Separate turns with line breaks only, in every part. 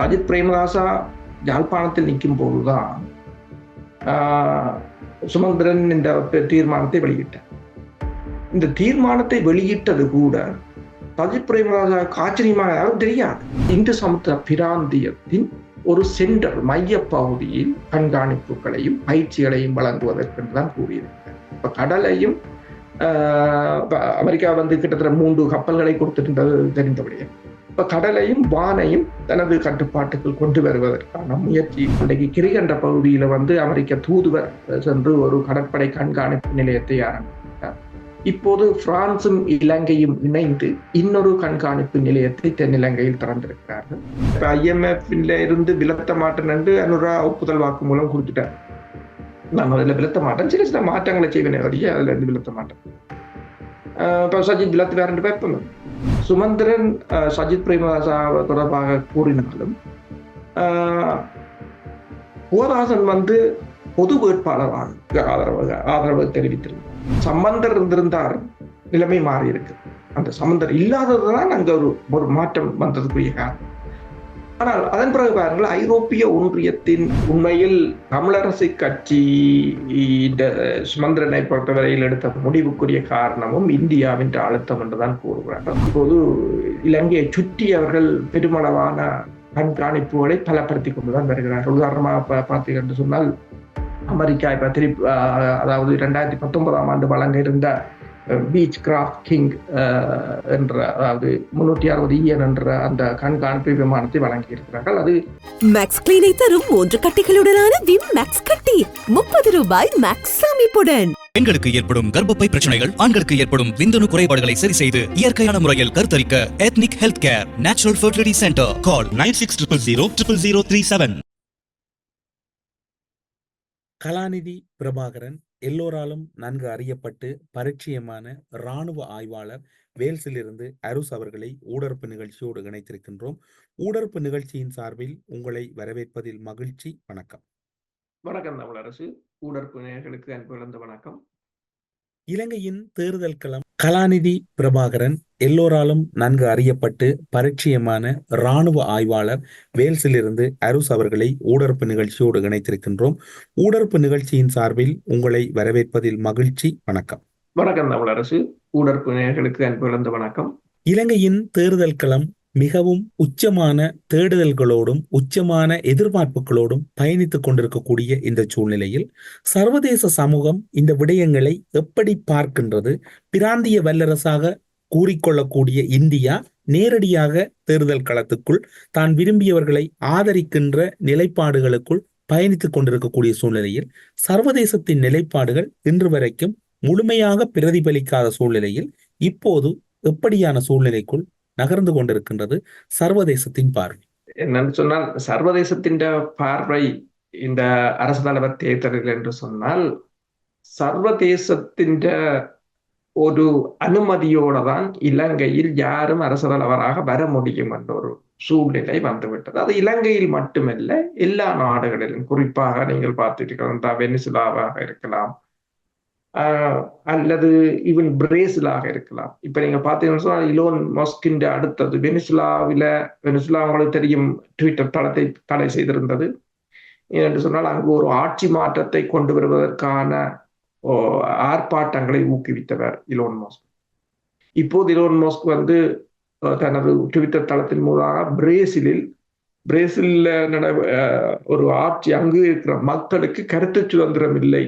சஜித் பிரேமதாசா யாழ்ப்பாணத்தில் நிற்கும் போதுதான் சுமந்திரன் இந்த தீர்மானத்தை வெளியிட்டார். இந்த தீர்மானத்தை வெளியிட்டது கூட சஜித் பிரேமதாசாவுக்கு ஆச்சரியமாக யாரும் தெரியாது. இந்து சமுத்திர பிராந்தியத்தின் ஒரு சென்டர் மைய பகுதியில் கண்காணிப்புகளையும் பயிற்சிகளையும் வழங்குவதற்கு தான் கூறியிருக்கிறார். இப்ப கடலையும் அமெரிக்கா கிட்டத்தட்ட 3 கப்பல்களை கொடுத்திருந்தது தெரிந்தபடியே இப்ப கடலையும் வானையும் தனது கட்டுப்பாட்டுக்குள் கொண்டு வருவதற்கான முயற்சி இன்றைக்கு கிரிகண்ட பகுதியில அமெரிக்க தூதுவர் சென்று ஒரு கடற்படை கண்காணிப்பு நிலையத்தை ஆரம்பித்தார். இப்போது பிரான்சும் இலங்கையும் இணைந்து இன்னொரு கண்காணிப்பு நிலையத்தை தென்னிலங்கையில் திறந்திருக்கிறார்கள். இப்ப IMF இருந்து விலத்த மாட்டேன் என்று அனுரா ஒப்புதல் வாக்கு மூலம் கொடுத்துட்டார். நான் அதில் விலத்த மாட்டேன், சில மாற்றங்களை செய்வேன் வழியே அதுல இருந்து விலத்த மாட்டேன். இப்ப சஜித் விலத்து வேற 2 பேர் சுமந்திரன் சஜித் பிரேமதாசா தொடர்பாக கூறினாலும் புவதாசன் பொது வேட்பாளராக ஆதரவு தெரிவித்திருந்தார். சம்பந்தர் இருந்திருந்தார் நிலைமை மாறி இருக்கு. அந்த சம்பந்தர் இல்லாததுதான் அங்க ஒரு மாற்றம் வந்ததுக்குரிய காரணம். ஆனால் அதன் பிறகு பாருங்கள், ஐரோப்பிய ஒன்றியத்தின் உண்மையில் தமிழரசு கட்சி சுமந்திரனை பொறுத்தவரையில் எடுத்த முடிவுக்குரிய காரணமும் இந்தியாவின் அழுத்தம் என்றுதான் கூறுகிறார்கள். இப்போது இலங்கையை சுற்றி அவர்கள் பெருமளவான கண்காணிப்புகளை பலப்படுத்திக் கொண்டுதான் வருகிறார்கள். உதாரணமாக பார்த்தீங்க என்று சொன்னால், அமெரிக்கா இப்ப அதாவது 2019ஆம் ஆண்டு வழங்க இருந்த பீச் கிராஃப்ட் கிங் என்ற, அதாவது 360 EN என்ற அந்த கண்காணிப்பு விமானத்தை வழங்கி இருக்கிறார்கள். அது
மேக்ஸ் கிளீனை தரும் 3 கட்டிகளுடனான விம் மேக்ஸ் கட்டி 30 ரூபாய் மேக்ஸ் அமைப்புடன்.
பெண்களுக்கு ஏற்படும் கர்ப்பப்பை பிரச்சனைகள், ஆண்களுக்கு ஏற்படும் விந்தணு குறைபாடுகளை சரி செய்து இயற்கையான முறையில் கருத்தரிக்க ethnic health care natural fertility centre. Call 9600000037.
Kalanidhi Prabhakaran எல்லோராலும் நன்கு அறியப்பட்டு பரிச்சயமான இராணுவ ஆய்வாளர் வேல்ஸிலிருந்து அருஸ் அவர்களை ஊடறுப்பு நிகழ்ச்சியோடு இணைத்திருக்கின்றோம். ஊடறுப்பு நிகழ்ச்சியின் சார்பில் உங்களை வரவேற்பதில் மகிழ்ச்சி. வணக்கம்.
வணக்கம் தமிழரசு. ஊடறுப்பு நேயர்களுக்கு அன்பு கலந்த வணக்கம்.
இலங்கையின் தேர்தல் களம். கலாநிதி பிரபாகரன் எல்லோராலும் நன்கு அறியப்பட்டு பரிச்சயமான இராணுவ ஆய்வாளர் வேல்ஸிலிருந்து அருஸ் அவர்களை ஊடறுப்பு நிகழ்ச்சியோடு இணைத்திருக்கின்றோம். ஊடறுப்பு நிகழ்ச்சியின் சார்பில் உங்களை வரவேற்பதில் மகிழ்ச்சி. வணக்கம்.
வணக்கம் தமிழரசு. ஊடறுப்பு நேயர்களுக்கு அன்பு கலந்த வணக்கம்.
இலங்கையின் தேர்தல் களம் மிகவும் உச்சமான தேடுதல்களோடும் உச்சமான எதிர்பார்ப்புகளோடும் பயணித்துக் கொண்டிருக்கக்கூடிய இந்த சூழ்நிலையில் சர்வதேச சமூகம் இந்த விடயங்களை எப்படி பார்க்கின்றது? பிராந்திய வல்லரசாக கூறிக்கொள்ளக்கூடிய இந்தியா நேரடியாக தேர்தல் களத்துக்குள் தான் விரும்பியவர்களை ஆதரிக்கின்ற நிலைப்பாடுகளுக்குள் பயணித்துக் கொண்டிருக்கக்கூடிய சூழ்நிலையில் சர்வதேசத்தின் நிலைப்பாடுகள் இன்று வரைக்கும் முழுமையாக பிரதிபலிக்காத சூழ்நிலையில் இப்போது எப்படியான சூழ்நிலைக்குள் நகர்ந்து கொண்டிருக்கின்றது சர்வதேசத்தின் பார்வை?
என்னன்னு சொன்னால், சர்வதேசத்தின் பார்வை இந்த அரசு தலைவர் தேர்தல்கள் என்று சொன்னால், சர்வதேசத்தின் ஒரு அனுமதியோட தான் இலங்கையில் யாரும் அரசு தலைவராக வர முடியும் என்ற ஒரு சூழ்நிலை வந்துவிட்டது. அது இலங்கையில் மட்டுமல்ல, எல்லா நாடுகளிலும். குறிப்பாக நீங்கள் பார்த்துட்டு வெனிசுலாவாக இருக்கலாம், அல்லது ஈவன் பிரேசிலாக இருக்கலாம். இப்ப நீங்க பாத்தீங்கன்னா சொன்னால், இலோன் மஸ்கின் அடுத்தது வெனிசுலா உங்களுக்கு தெரியும், ட்விட்டர் தளத்தை தடை செய்திருந்தது. என்று சொன்னால், அங்கு ஒரு ஆட்சி மாற்றத்தை கொண்டு வருவதற்கான ஆர்ப்பாட்டங்களை ஊக்குவித்தவர் இலோன் மஸ்க். இப்போது இலோன் மஸ்க் தனது ட்விட்டர் தளத்தின் மூலமாக பிரேசில்ல ஒரு ஆட்சி, அங்கு இருக்கிற மக்களுக்கு கருத்து சுதந்திரம் இல்லை,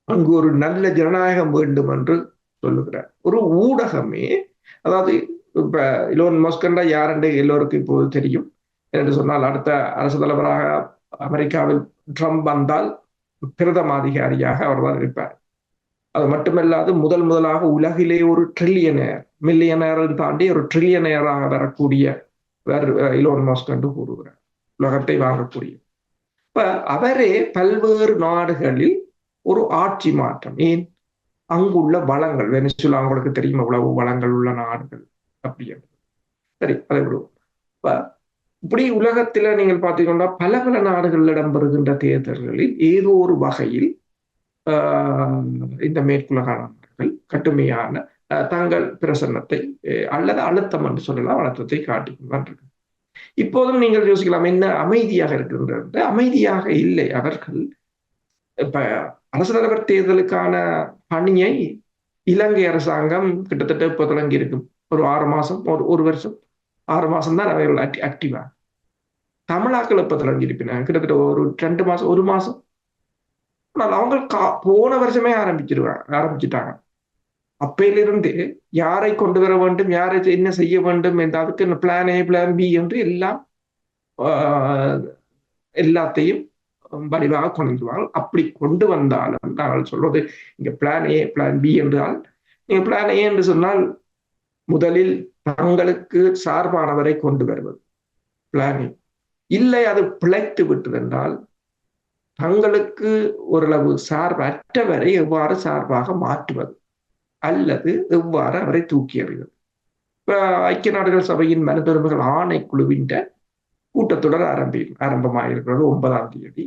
அங்கு ஒரு நல்ல ஜனநாயகம் வேண்டும் என்று சொல்லுகிறார். ஒரு ஊடகமே, அதாவது இப்ப இலோன் மஸ்க் யாரென்று எல்லோருக்கும் இப்போது தெரியும். என்று சொன்னால், அடுத்த அரசு தலைவராக அமெரிக்காவில் ட்ரம்ப் வந்தால் பிரதம அதிகாரியாக அவர்தான் இருப்பார். அது மட்டுமல்லாது முதலாக உலகிலே ஒரு ட்ரில்லியனர், மில்லியனர் தாண்டி ஒரு ட்ரில்லியனராக வரக்கூடிய இலோன் மஸ்க் என்று கூறுகிறார், உலகத்தை வாங்கக்கூடிய. இப்ப அவரே பல்வேறு நாடுகளில் ஒரு ஆட்சி மாற்றம். ஏன்? அங்குள்ள வளங்கள், வெனிசுலா உங்களுக்கு தெரியும் எவ்வளவு வளங்கள் உள்ள நாடுகள் அப்படி. சரி, அதை விடுவோம். இப்படி உலகத்துல நீங்கள் பார்த்தீங்கன்னா பல நாடுகளில் இடம்பெறுகின்ற தேர்தல்களில் ஏதோ ஒரு வகையில் இந்த மேற்குலக நாடுகள் கடுமையான தங்கள் பிரசன்னத்தை அல்லது அழுத்தம் என்று சொல்லலாம், அழுத்தத்தை காட்டிக்கொண்டு இருக்கு. இப்போதும் நீங்கள் யோசிக்கலாம், என்ன அமைதியாக இருக்கின்றது? அமைதியாக இல்லை. அவர்கள் இப்ப அரசு தலைவர் தேர்தலுக்கான பணியை இலங்கை அரசாங்கம் கிட்டத்தட்ட இப்போ தொடங்கி இருக்கும். ஒரு 6 மாசம், ஒரு வருஷம், 6 மாசம் தான் அவர்கள் ஆக்டிவா. தமிழாக்கள் இப்ப தொடங்கி இருப்பினாங்க கிட்டத்தட்ட ஒரு 2 மாசம், 1 மாசம். ஆனால் அவங்க போன வருஷமே ஆரம்பிச்சுட்டாங்க. அப்பையிலிருந்து யாரை கொண்டு வர வேண்டும், யாரை என்ன செய்ய வேண்டும் என்ற அதுக்கு பிளான் A, பிளான் B என்று எல்லாம் எல்லாத்தையும் வடிவாக கொண்டு வருவார்கள். அப்படி கொண்டு வந்தாலும் நாங்கள் சொல்வது இங்க பிளான் A, பிளான் B என்றால், நீங்க பிளான் A என்று சொன்னால் முதலில் தங்களுக்கு சார்பானவரை கொண்டு வருவது பிளான் A. இல்லை அது பிழைத்து விட்டது என்றால் தங்களுக்கு ஓரளவு சார்பற்றவரை எவ்வாறு சார்பாக மாற்றுவது அல்லது எவ்வாறு அவரை தூக்கி எறிவது. இப்ப ஐக்கிய நாடுகள் சபையின் மனித உரிமைகள் ஆணைக்குழுவின் கூட்டத்தொடர் ஆரம்பமாயிருக்கிறது 9ஆம் தேதி.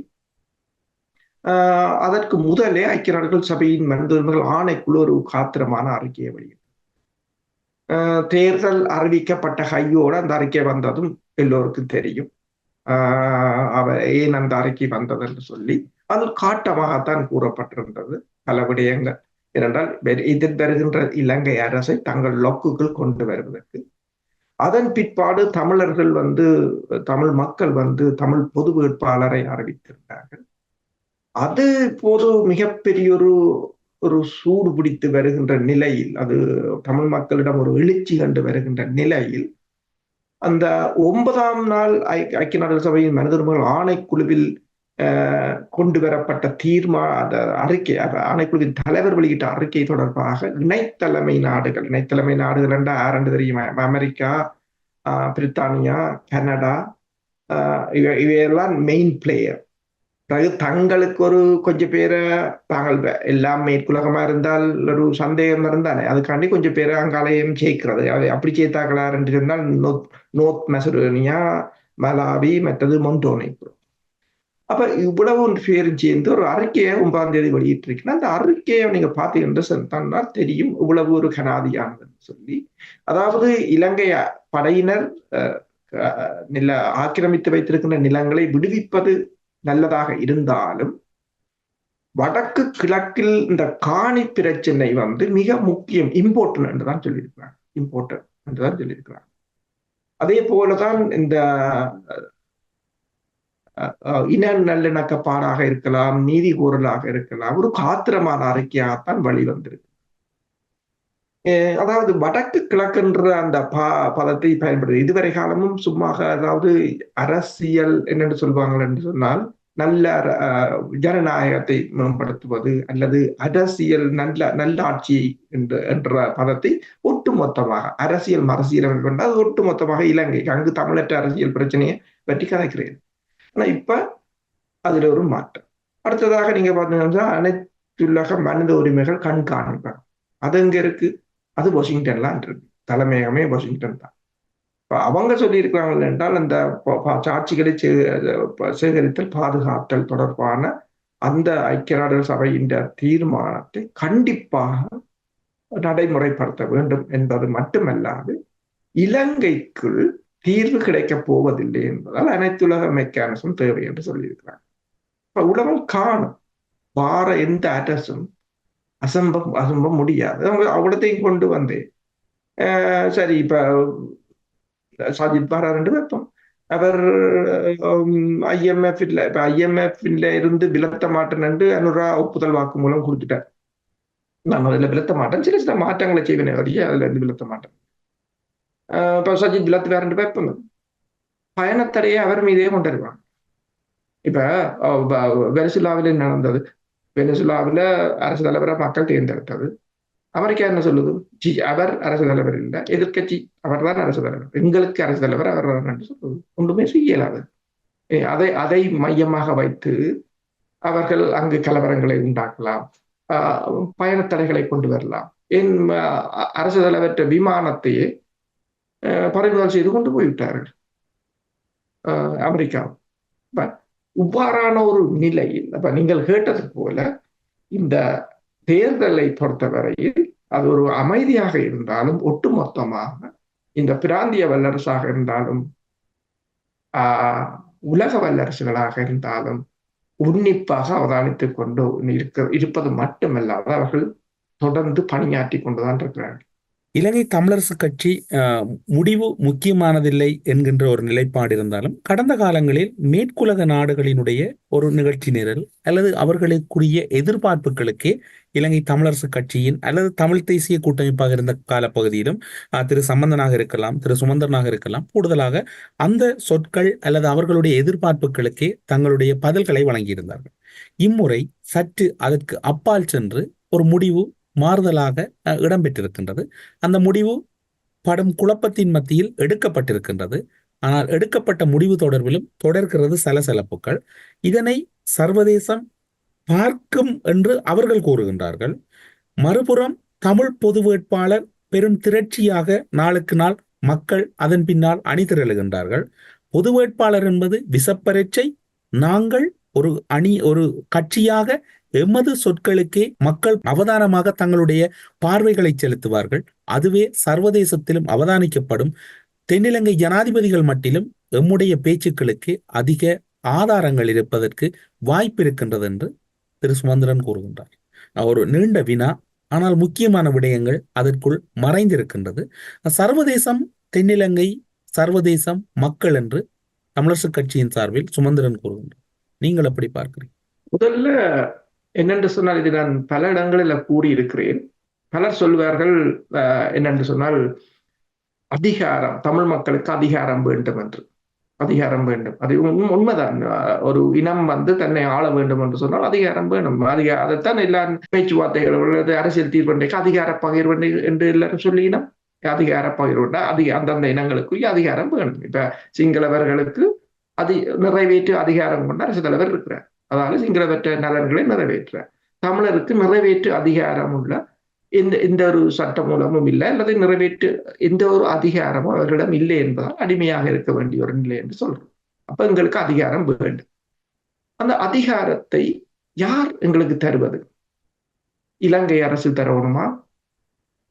அதற்கு முதலே ஐக்கிய நாடுகள் சபையின் மனித உரிமைகள் ஆணைக்குழு ஒரு காத்திரமான அறிக்கையை வெளியிட்டது. தேர்தல் அறிவிக்கப்பட்ட கையோடு அந்த அறிக்கை வந்ததும் எல்லோருக்கும் தெரியும். ஏன் அந்த அறிக்கை வந்தது என்று சொல்லி அது காட்டமாகத்தான் கூறப்பட்டிருந்தது பல விடயங்கள். ஏனென்றால் எதிர்வருகின்ற இலங்கை அரசை தங்கள் லொக்குகள் கொண்டு வருவதற்கு. அதன் பிற்பாடு தமிழர்கள் தமிழ் மக்கள் தமிழ் பொது வேட்பாளரை அறிவித்திருந்தார்கள். அது இப்போது மிகப்பெரிய ஒரு சூடு பிடித்து வருகின்ற நிலையில், அது தமிழ் மக்களிடம் ஒரு எழுச்சி கண்டு வருகின்ற நிலையில், அந்த 9ஆம் நாள் ஐக்கிய நாடுகள் சபையின் மனித உரிமைகள் ஆணைக்குழுவில் கொண்டு வரப்பட்ட அந்த அறிக்கை, ஆணைக்குழுவின் தலைவர் வெளியிட்ட அறிக்கை தொடர்பாக இணைத்தலைமை நாடுகள் என்ற 6 தெரியும், அமெரிக்கா, பிரித்தானியா, கனடா, இவையெல்லாம் மெயின் பிளேயர். தங்களுக்கு ஒரு கொஞ்சம் பேரை தாங்கள் எல்லாம் மேற்குலகமா இருந்தால் ஒரு சந்தேகம் இருந்தாலே அதுக்காண்டி கொஞ்சம் பேரை அங்காலயம் சேர்க்கிறது. அப்படி சேர்த்தாங்களா என்று சொன்னால் நோர்த் மெசடோனியா, மலாவி, மற்றது மொண்டோனேக்ரோ. அப்ப இவ்வளவு பேரும் சேர்ந்து ஒரு அறிக்கையை 9ஆம் தேதி வெளியிட்டிருக்கீங்கன்னா அந்த அறிக்கையை நீங்க பார்த்தீங்கன்னா தெரியும் இவ்வளவு ஒரு கனாதியானதுன்னு சொல்லி. அதாவது இலங்கை படையினர் ஆக்கிரமித்து வைத்திருக்கின்ற நிலங்களை விடுவிப்பது நல்லதாக இருந்தாலும் வடக்கு கிழக்கில் இந்த காணி பிரச்சனை மிக முக்கியம், இம்பார்ட்டன்ட் என்றுதான் சொல்லியிருக்கிறாங்க. அதே போலதான் இந்த இன நல்லிணக்கப்பாடாக இருக்கலாம், நீதி கோரலாக இருக்கலாம், ஒரு காத்திரமான அறிக்கையாகத்தான் வழிவந்திருக்கு. அதாவது வடக்கு கிழக்குன்ற அந்த பதத்தை பயன்படுது இதுவரை காலமும் சும்மாக, அதாவது அரசியல் என்னென்று சொல்வாங்க என்று சொன்னால் நல்ல ஜனநாயகத்தை மேம்படுத்துவது அல்லது அரசியல் நல்லாட்சி என்ற பதத்தை ஒட்டுமொத்தமாக அரசியல் மரசியல் கொண்டால் ஒட்டுமொத்தமாக இலங்கைக்கு அங்கு தமிழற்ற அரசியல் பிரச்சனையை பற்றி கதைக்கிறேன். ஆனா இப்ப அதுல ஒரு மாற்றம். அடுத்ததாக நீங்க பாத்தீங்கன்னா அனைத்துலக மனித உரிமைகள் கண்காணிப்பாங்க. அது எங்க இருக்கு? அது வாஷிங்டன்லாம் இருக்கு. தலைமையகமே வாஷிங்டன் தான். இப்ப அவங்க சொல்லியிருக்கிறாங்க என்றால் அந்த சாட்சிகளை சேகரித்தல் பாதுகாத்தல் தொடர்பான அந்த ஐக்கிய நாடுகள் சபையின் தீர்மானத்தை கண்டிப்பாக நடைமுறைப்படுத்த வேண்டும் என்பது மட்டுமல்லாது இலங்கைக்குள் தீர்வு கிடைக்கப் போவதில்லை என்பதால் அனைத்துலக மெக்கானிசம் தேவை என்று சொல்லியிருக்கிறாங்க. இப்ப உலகம் காணும் வார எந்த அரசும் அசம்ப முடியாது. அவங்க அவ்வளத்தையும் கொண்டு வந்தேன். சரி, இப்ப சஜித் பாரார் என்று வைப்போம். அவர் ஐஎம்எஃப்ல இருந்து விலத்த மாட்டேன் என்று அனுரா ஒப்புதல் வாக்கு மூலம் கொடுத்துட்டார். நான் அதுல விலத்த மாட்டேன், சில மாற்றங்களை செய்வேன் வழியே அதுல இருந்து விலத்த மாட்டேன். இப்ப சஜித் விலத்து வேற ரெண்டு வைப்போம். பயணத்தடையை அவர் மீதே கொண்டு வருவாங்க. இப்ப வெனிசுலாவில நடந்தது, வெனிசுலாவில அரசு தலைவரை மக்கள் தேர்ந்தெடுத்தது. அமெரிக்கா என்ன சொல்லுது? அவர் அரசு தலைவர் இல்லை, எதிர்கட்சி அவர் தான் அரசு தலைவர், எங்களுக்கு அரசு தலைவர் அவர் என்று சொல்லுது. ஒன்றுமே செய்யலாது. அதை மையமாக வைத்து அவர்கள் அங்கு கலவரங்களை உண்டாக்கலாம், பயணத்தடைகளை கொண்டு வரலாம். என் அரசு தலைவற்ற விமானத்தையே பறிமுதல் செய்து கொண்டு போய்விட்டார்கள் அமெரிக்கா. இவ்வாறான ஒரு நிலையில் அப்ப நீங்கள் கேட்டது போல இந்த தேர்தலை பொறுத்தவரையில் அது ஒரு அமைதியாக இருந்தாலும் ஒட்டுமொத்தமாக இந்த பிராந்திய வல்லரசாக இருந்தாலும் உலக வல்லரசுகளாக இருந்தாலும் உன்னிப்பாக அவதானித்துக் கொண்டு இருப்பது மட்டுமல்லாது அவர்கள் தொடர்ந்து பணியாற்றி கொண்டுதான் இருக்கிறார்கள்.
இலங்கை தமிழரசு கட்சி முடிவு முக்கியமானதில்லை என்கின்ற ஒரு நிலைப்பாடு இருந்தாலும் கடந்த காலங்களில் மேற்குலக நாடுகளினுடைய ஒரு நிகழ்ச்சி நிரல் அல்லது அவர்களுக்குரிய எதிர்பார்ப்புகளுக்கே இலங்கை தமிழரசு கட்சியின் அல்லது தமிழ் தேசிய கூட்டமைப்பாக இருந்த காலப்பகுதியிலும் திரு சம்பந்தனாக இருக்கலாம், திரு சுமந்திரனாக இருக்கலாம், கூடுதலாக அந்த சொற்கள் அல்லது அவர்களுடைய எதிர்பார்ப்புகளுக்கே தங்களுடைய பதில்களை வழங்கியிருந்தார்கள். இம்முறை சற்று அதற்கு அப்பால் சென்று ஒரு முடிவு மாறுதலாக இடம்பெற்றிருக்கின்றது. அந்த முடிவு படும் குழப்பத்தின் மத்தியில் எடுக்கப்பட்டிருக்கின்றது. ஆனால் எடுக்கப்பட்ட முடிவு தொடர்பிலும் தொடர்கிறது சலசலப்புகள். இதனை சர்வதேசம் பார்க்கும் என்று அவர்கள் கூறுகின்றார்கள். மறுபுறம் தமிழ் பொது வேட்பாளர் பெரும் திரட்சியாக நாளுக்கு நாள் மக்கள் அதன் பின்னால் அணிதிரளுகின்றார்கள். பொது வேட்பாளர் என்பது விசப்பரீட்சை. நாங்கள் ஒரு கட்சியாக எமது சொற்களுக்கே மக்கள் அவதானமாக தங்களுடைய பார்வைகளை செலுத்துவார்கள். அதுவே சர்வதேசத்திலும் அவதானிக்கப்படும். தென்னிலங்கை ஜனாதிபதிகள் மட்டிலும் எம்முடைய பேச்சுக்களுக்கு அதிக ஆதாரங்கள் இருப்பதற்கு வாய்ப்பு இருக்கின்றது என்று திரு சுமந்திரன் கூறுகின்றார். ஒரு நீண்ட வினா, ஆனால் முக்கியமான விடயங்கள் அதற்குள் மறைந்திருக்கின்றது. சர்வதேசம் தென்னிலங்கை, சர்வதேசம் மக்கள் என்று தமிழரசு கட்சியின் சார்பில் சுமந்திரன் கூறுகின்றார். நீங்கள் எப்படி பார்க்கிறீங்க?
முதல்ல என்னென்று சொன்னால், இது நான் பல இடங்களில் கூறியிருக்கிறேன். பலர் சொல்வார்கள் என்னென்று சொன்னால், அதிகாரம், தமிழ் மக்களுக்கு அதிகாரம் வேண்டும் என்று. அதிகாரம் வேண்டும், அது உண்மைதான். ஒரு இனம் தன்னை ஆள வேண்டும் என்று சொன்னால் அதிகாரம் வேணும். அதைத்தான் எல்லா பேச்சுவார்த்தைகள் அரசியல் தீர்வு அதிகார பகிர்வு என்று எல்லாரும் சொல்லினோம். அதிகார பகிர்வுண்டா அந்தந்த இனங்களுக்குரிய அதிகாரம் வேணும். இப்ப சிங்களவர்களுக்கு நிறைவேற்று அதிகாரம் கொண்ட அரசு தலைவர் இருக்கிறார். அதாவது சிங்களவற்ற நலன்களை நிறைவேற்ற. தமிழருக்கு நிறைவேற்று அதிகாரம் உள்ள எந்த ஒரு சட்ட மூலமும் இல்லை, அல்லது நிறைவேற்று எந்த ஒரு அதிகாரமும் அவர்களிடம் இல்லை என்பதால் அடிமையாக இருக்க வேண்டிய ஒரு நிலை என்று சொல்றோம். அப்ப எங்களுக்கு அதிகாரம் வேண்டும். அந்த அதிகாரத்தை யார் எங்களுக்கு தருவது? இலங்கை அரசு தரணுமா?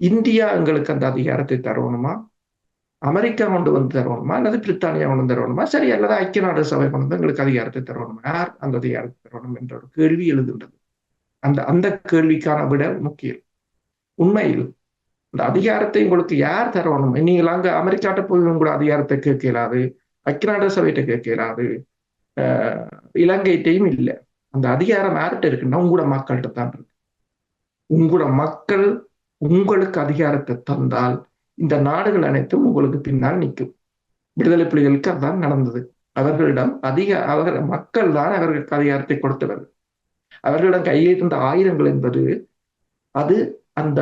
இந்தியா எங்களுக்கு அந்த அதிகாரத்தை தரணுமா? அமெரிக்கா கொண்டு வந்து தரணுமா? அல்லது பிரித்தானியா கொண்டு தரணுமா? சரி, அல்லது ஐக்கிய நாடு சபை கொண்டு எங்களுக்கு அதிகாரத்தை தரணுமா? யார் அந்த அதிகாரத்தை தரணும் என்ற ஒரு கேள்வி எழுகின்றது. அந்த கேள்விக்கான விட முக்கியம். உண்மையில் அந்த அதிகாரத்தை உங்களுக்கு யார் தரணும்? நீங்கள் அங்க அமெரிக்காட்ட போய் உங்களோட அதிகாரத்தை கேட்க இயலாது, ஐக்கிய நாடு சபையிட்ட கேட்க இயலாது, இலங்கைட்டையும் இல்லை. அந்த அதிகாரம் யார்கிட்ட இருக்குன்னா உங்களோட மக்கள்கிட்ட தான் இருக்கு. உங்களோட மக்கள் உங்களுக்கு அதிகாரத்தை தந்தால் இந்த நாடுகள் அனைத்தும் உங்களுக்கு பின்னால் நிற்கும். விடுதலை புலிகளுக்கு அதுதான் நடந்தது. அவர்களிடம் மக்கள் தான் அவர்களுக்கு அதிகாரத்தை கொடுத்தவர்கள். அவர்களிடம் கையில் இருந்த ஆயுதங்கள் என்பது அது அந்த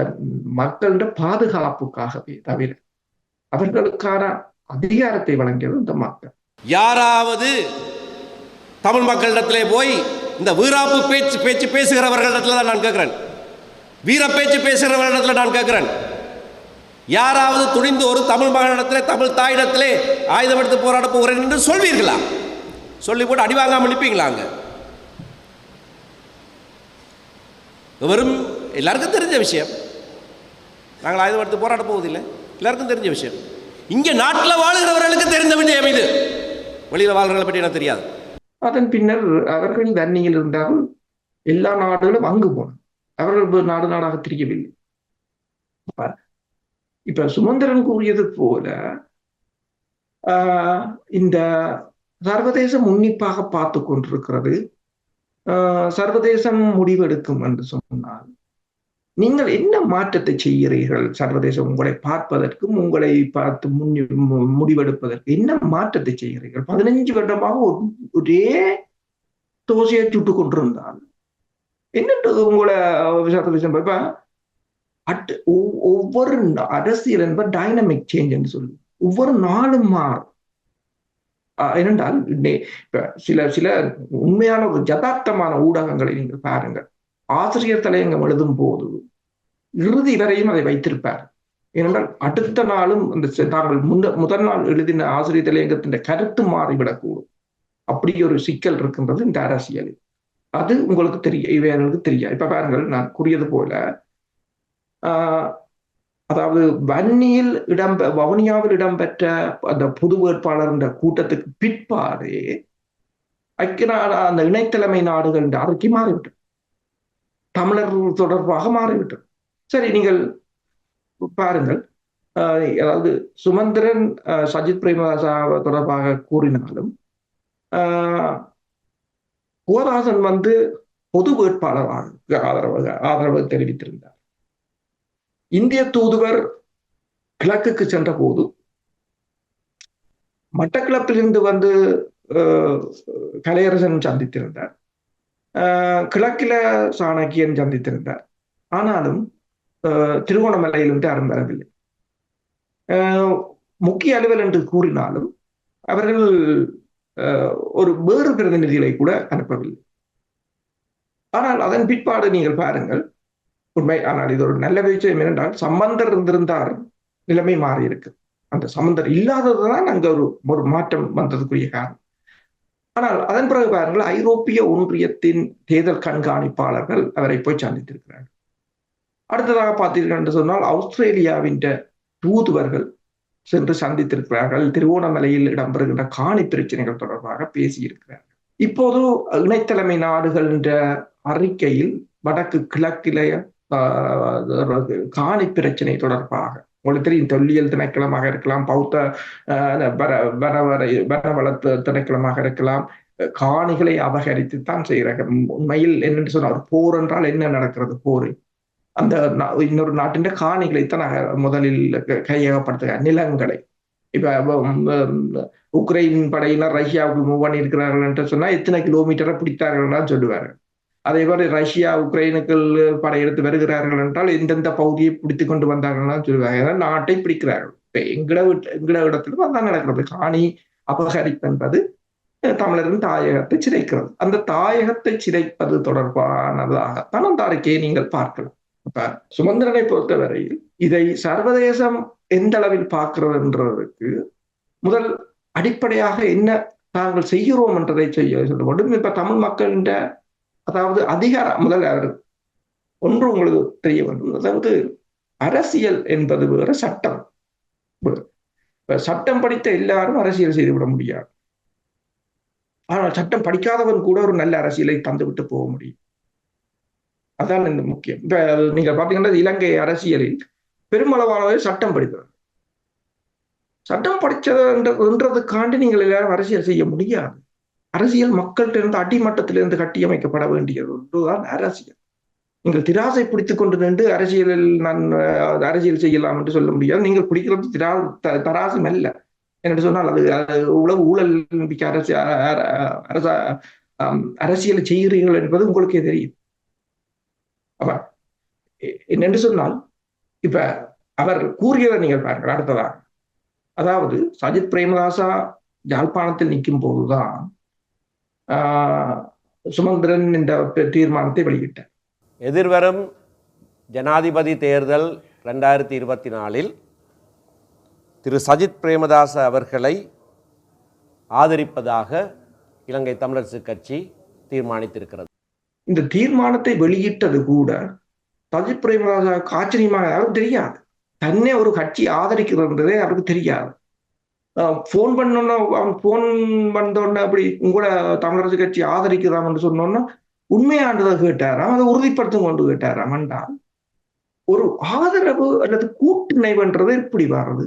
மக்களிட பாதுகாப்புக்காகவே தவிர அவர்களுக்கான அதிகாரத்தை வழங்கியது இந்த மக்கள்.
யாராவது தமிழ் மக்களிடத்திலே போய் இந்த வீராப்பு பேச்சு பேசுகிறவர்களிடத்துல தான் நான் கேட்கிறேன், வீர பேச்சு பேசுகிறவர்களிடத்துல நான் கேட்கிறேன், யாராவது துணிந்து ஒரு தமிழ் மகனிடத்திலே, தமிழ் தாயிடத்திலே ஆயுதம் எடுத்து போராட போகிறேன் என்று சொல்வீர்களா? சொல்லி போட்டு அடி வாங்காமல் நிற்பீங்களாங்க? வெறும் எல்லாருக்கும் தெரிஞ்ச விஷயம். நாங்கள் ஆயுதம் எடுத்து போராட போவதில்லை, எல்லாருக்கும் தெரிஞ்ச விஷயம். இங்கே நாட்டில் வாழுகிறவர்களுக்கு தெரிந்த விஷயம் இது. வெளியில் வாழ்கிறவர்களை பற்றி எனக்கு தெரியாது.
அதன் பின்னர் அவர்கள் தண்ணியில் இருந்தார்கள். எல்லா நாடுகளும் அங்கு போன அவர்கள் நாடாக திரியவில்லை. இப்ப சுமந்திரன் கூறியது போல இந்த சர்வதேசம் உன்னிப்பாக பார்த்து கொண்டிருக்கிறது. சர்வதேசம் முடிவெடுக்கும் என்று சொன்னால் நீங்கள் என்ன மாற்றத்தை செய்கிறீர்கள்? சர்வதேசம் உங்களை பார்ப்பதற்கும் உங்களை பார்த்து முடிவெடுப்பதற்கு என்ன மாற்றத்தை செய்கிறீர்கள்? 15 வருடமாக ஒரே தோசையை சுட்டு கொண்டிருந்தால் என்னன்றது உங்களை சர்வதேசம் ஒவ்வொரு அரசியல் என்பது டைனமிக் சேஞ்ச் என்று சொல்லி ஒவ்வொரு நாளும் மாறும். ஏனென்றால் சில உண்மையான ஒரு யதார்த்தமான ஊடகங்களை நீங்கள் பாருங்கள். ஆசிரியர் தலையங்கம் எழுதும் போது இறுதி வரையும் அதை வைத்திருப்பார். ஏனென்றால் அடுத்த நாளும் அந்த தாங்கள் முதல் நாள் எழுதின ஆசிரியர் தலையங்கத்தின் கருத்து மாறிவிடக்கூடும். அப்படி ஒரு சிக்கல் இருக்கின்றது இந்த அரசியலில். அது உங்களுக்கு தெரியும், இவர்களுக்கு தெரியாது. இப்ப பாருங்கள், நான் கூறியது போல அதாவது வவுனியாவில் இடம்பெற்ற அந்த பொது வேட்பாளர் என்ற கூட்டத்துக்கு பிற்பாடு ஐக்கிய அந்த இணைத்தலைமை நாடுகள் என்ற அறிக்கை மாறிவிட்டது, தமிழர் தொடர்பாக மாறிவிட்டது. சரி, நீங்கள் பாருங்கள், அதாவது சுமந்திரன் சஜித் பிரேமதாசா தொடர்பாக கூறினாலும் கோதாசன் பொது வேட்பாளராக ஆதரவு தெரிவித்திருந்தார். இந்திய தூதுவர் கிழக்குக்கு சென்ற போது மட்டக்களப்பிலிருந்து கலையரசன் சந்தித்திருந்தார், கிழக்கில சாணக்கியன் சந்தித்திருந்தார். ஆனாலும் திருகோணமலையிலிருந்து யாரும் வரவில்லை. முக்கிய அலுவல் என்று கூறினாலும் அவர்கள் ஒரு வேறு பிரதிநிதிகளை கூட அனுப்பவில்லை. ஆனால் அதன் பிற்பாடு நீங்கள் பாருங்கள், உண்மை. ஆனால் இது ஒரு நல்ல விஷயம் என்னென்றால், சம்பந்தர் இருந்திருந்தார் நிலைமை மாறி இருக்கு. அந்த சம்பந்தர் இல்லாததுதான் அங்க ஒரு மாற்றம் வந்ததுக்குரிய காரணம். ஆனால் அதன் பிறகு பாருங்கள், ஐரோப்பிய ஒன்றியத்தின் தேர்தல் கண்காணிப்பாளர்கள் அவரை போய் சந்தித்திருக்கிறார்கள். அடுத்ததாக பார்த்தீர்கள் என்று சொன்னால், ஆஸ்திரேலியாவின் தூதுவர்கள் சென்று சந்தித்திருக்கிறார்கள். திருவோணமலையில் இடம்பெறுகின்ற காணி பிரச்சனைகள் தொடர்பாக பேசியிருக்கிறார்கள். இப்போது இணைத்தலைமை நாடுகள் என்ற அறிக்கையில் வடக்கு கிழக்கிலேய காணி பிரச்சனை தொடர்பாக, உங்களுக்கு தெரியும், தொல்லியல் திணைக்களமாக இருக்கலாம், பௌத்த வனவள திணைக்களமாக இருக்கலாம், காணிகளை அபகரித்துத்தான் செய்கிறார்கள். உண்மையில் என்னென்று சொன்னால், போர் என்றால் என்ன நடக்கிறது? போர் அந்த இன்னொரு நாட்டின் காணிகளைத்தான் முதலில் கையகப்படுத்துகிறார், நிலங்களை. இப்ப உக்ரைன் படையினர் ரஷ்யாவுக்கு மூவ் பண்ணி இருக்கிறார்கள் என்று சொன்னா எத்தனை கிலோமீட்டரை பிடித்தார்கள் சொல்லுவார்கள். அதே மாதிரி ரஷ்யா உக்ரைனுக்கு படையெடுத்து வருகிறார்கள் என்றால் எந்தெந்த பகுதியை பிடித்து கொண்டு வந்தார்கள் சொல்லுவாங்க. நாட்டை பிடிக்கிறார்கள். எங்கட இடத்துல அதான் நடக்கிறது. காணி அபகரிப்பு என்பது தமிழரின் தாயகத்தை சிதைக்கிறது. அந்த தாயகத்தை சிதைப்பது தொடர்பானதாகத்தான் அந்த அறிக்கையை நீங்கள் பார்க்கலாம். இப்ப சுமந்திரனை பொறுத்தவரையில் இதை சர்வதேசம் எந்த அளவில் பார்க்கிறதுன்றதுக்கு முதல் அடிப்படையாக என்ன நாங்கள் செய்கிறோம் என்றதை செய்ய சொல்ல வேண்டும். இப்ப தமிழ் மக்களின் அதாவது அதிகாரம் முதல் ஒன்று உங்களுக்கு தெரிய வேண்டும். அதாவது அரசியல் என்பது வேற, சட்டம் வேறு. இப்ப சட்டம் படித்த எல்லாரும் அரசியல் செய்துவிட முடியாது. ஆனால் சட்டம் படிக்காதவன் கூட ஒரு நல்ல அரசியலை தந்துவிட்டு போக முடியும். அதான் இந்த முக்கியம். இப்ப நீங்க பாத்தீங்கன்னா இலங்கை அரசியலில் பெருமளவானவர்கள் சட்டம் படித்தவர். சட்டம் படிச்சதுன்றதுக்காண்டி நீங்கள் எல்லாரும் அரசியல் செய்ய முடியாது. அரசியல் மக்கள்கிட்ட அடிமட்டத்திலிருந்து கட்டியமைக்கப்பட வேண்டியது ஒன்றுதான் அரசியல். நீங்கள் திராசை பிடித்துக் கொண்டு நின்று அரசியலில் நான் அரசியல் செய்யலாம் என்று சொல்ல முடியாது. நீங்கள் பிடிக்கிறது தராசும் அல்ல என்று சொன்னால் அது உளவு ஊழல் அரசியல் செய்கிறீர்கள் என்பது உங்களுக்கே தெரியும். அப்ப என்னென்று சொன்னால், இப்ப அவர் கூறியதை நீங்கள் பாருங்கள். அடுத்ததாக, அதாவது சஜித் பிரேமதாசா யாழ்ப்பாணத்தில் நிற்கும் போதுதான் சுமந்திரன் இந்த தீர்மானத்தை வெளியிட்டார்.
எதிர்வரும் ஜனாதிபதி தேர்தல் 2024 திரு சஜித் பிரேமதாச அவர்களை ஆதரிப்பதாக இலங்கை தமிழரசுக் கட்சி தீர்மானித்திருக்கிறது.
இந்த தீர்மானத்தை வெளியிட்டது கூட சஜித் பிரேமதாசாவுக்கு ஆச்சரியமாக அவருக்கு தெரியாது. தன்னே ஒரு கட்சி ஆதரிக்கிறதுன்றதே அவருக்கு தெரியாது. போன் பண்ணோன்னா, அவன் போன் வந்தோடனே அப்படி உங்களோட தமிழரசு கட்சி ஆதரிக்கிறான் என்று சொன்னோன்னா உண்மையானதை கேட்டாராம், அதை உறுதிப்படுத்தும் கொண்டு கேட்டாராம். என்றால் ஒரு ஆதரவு அல்லது கூட்டிணைவுன்றது எப்படி வர்றது?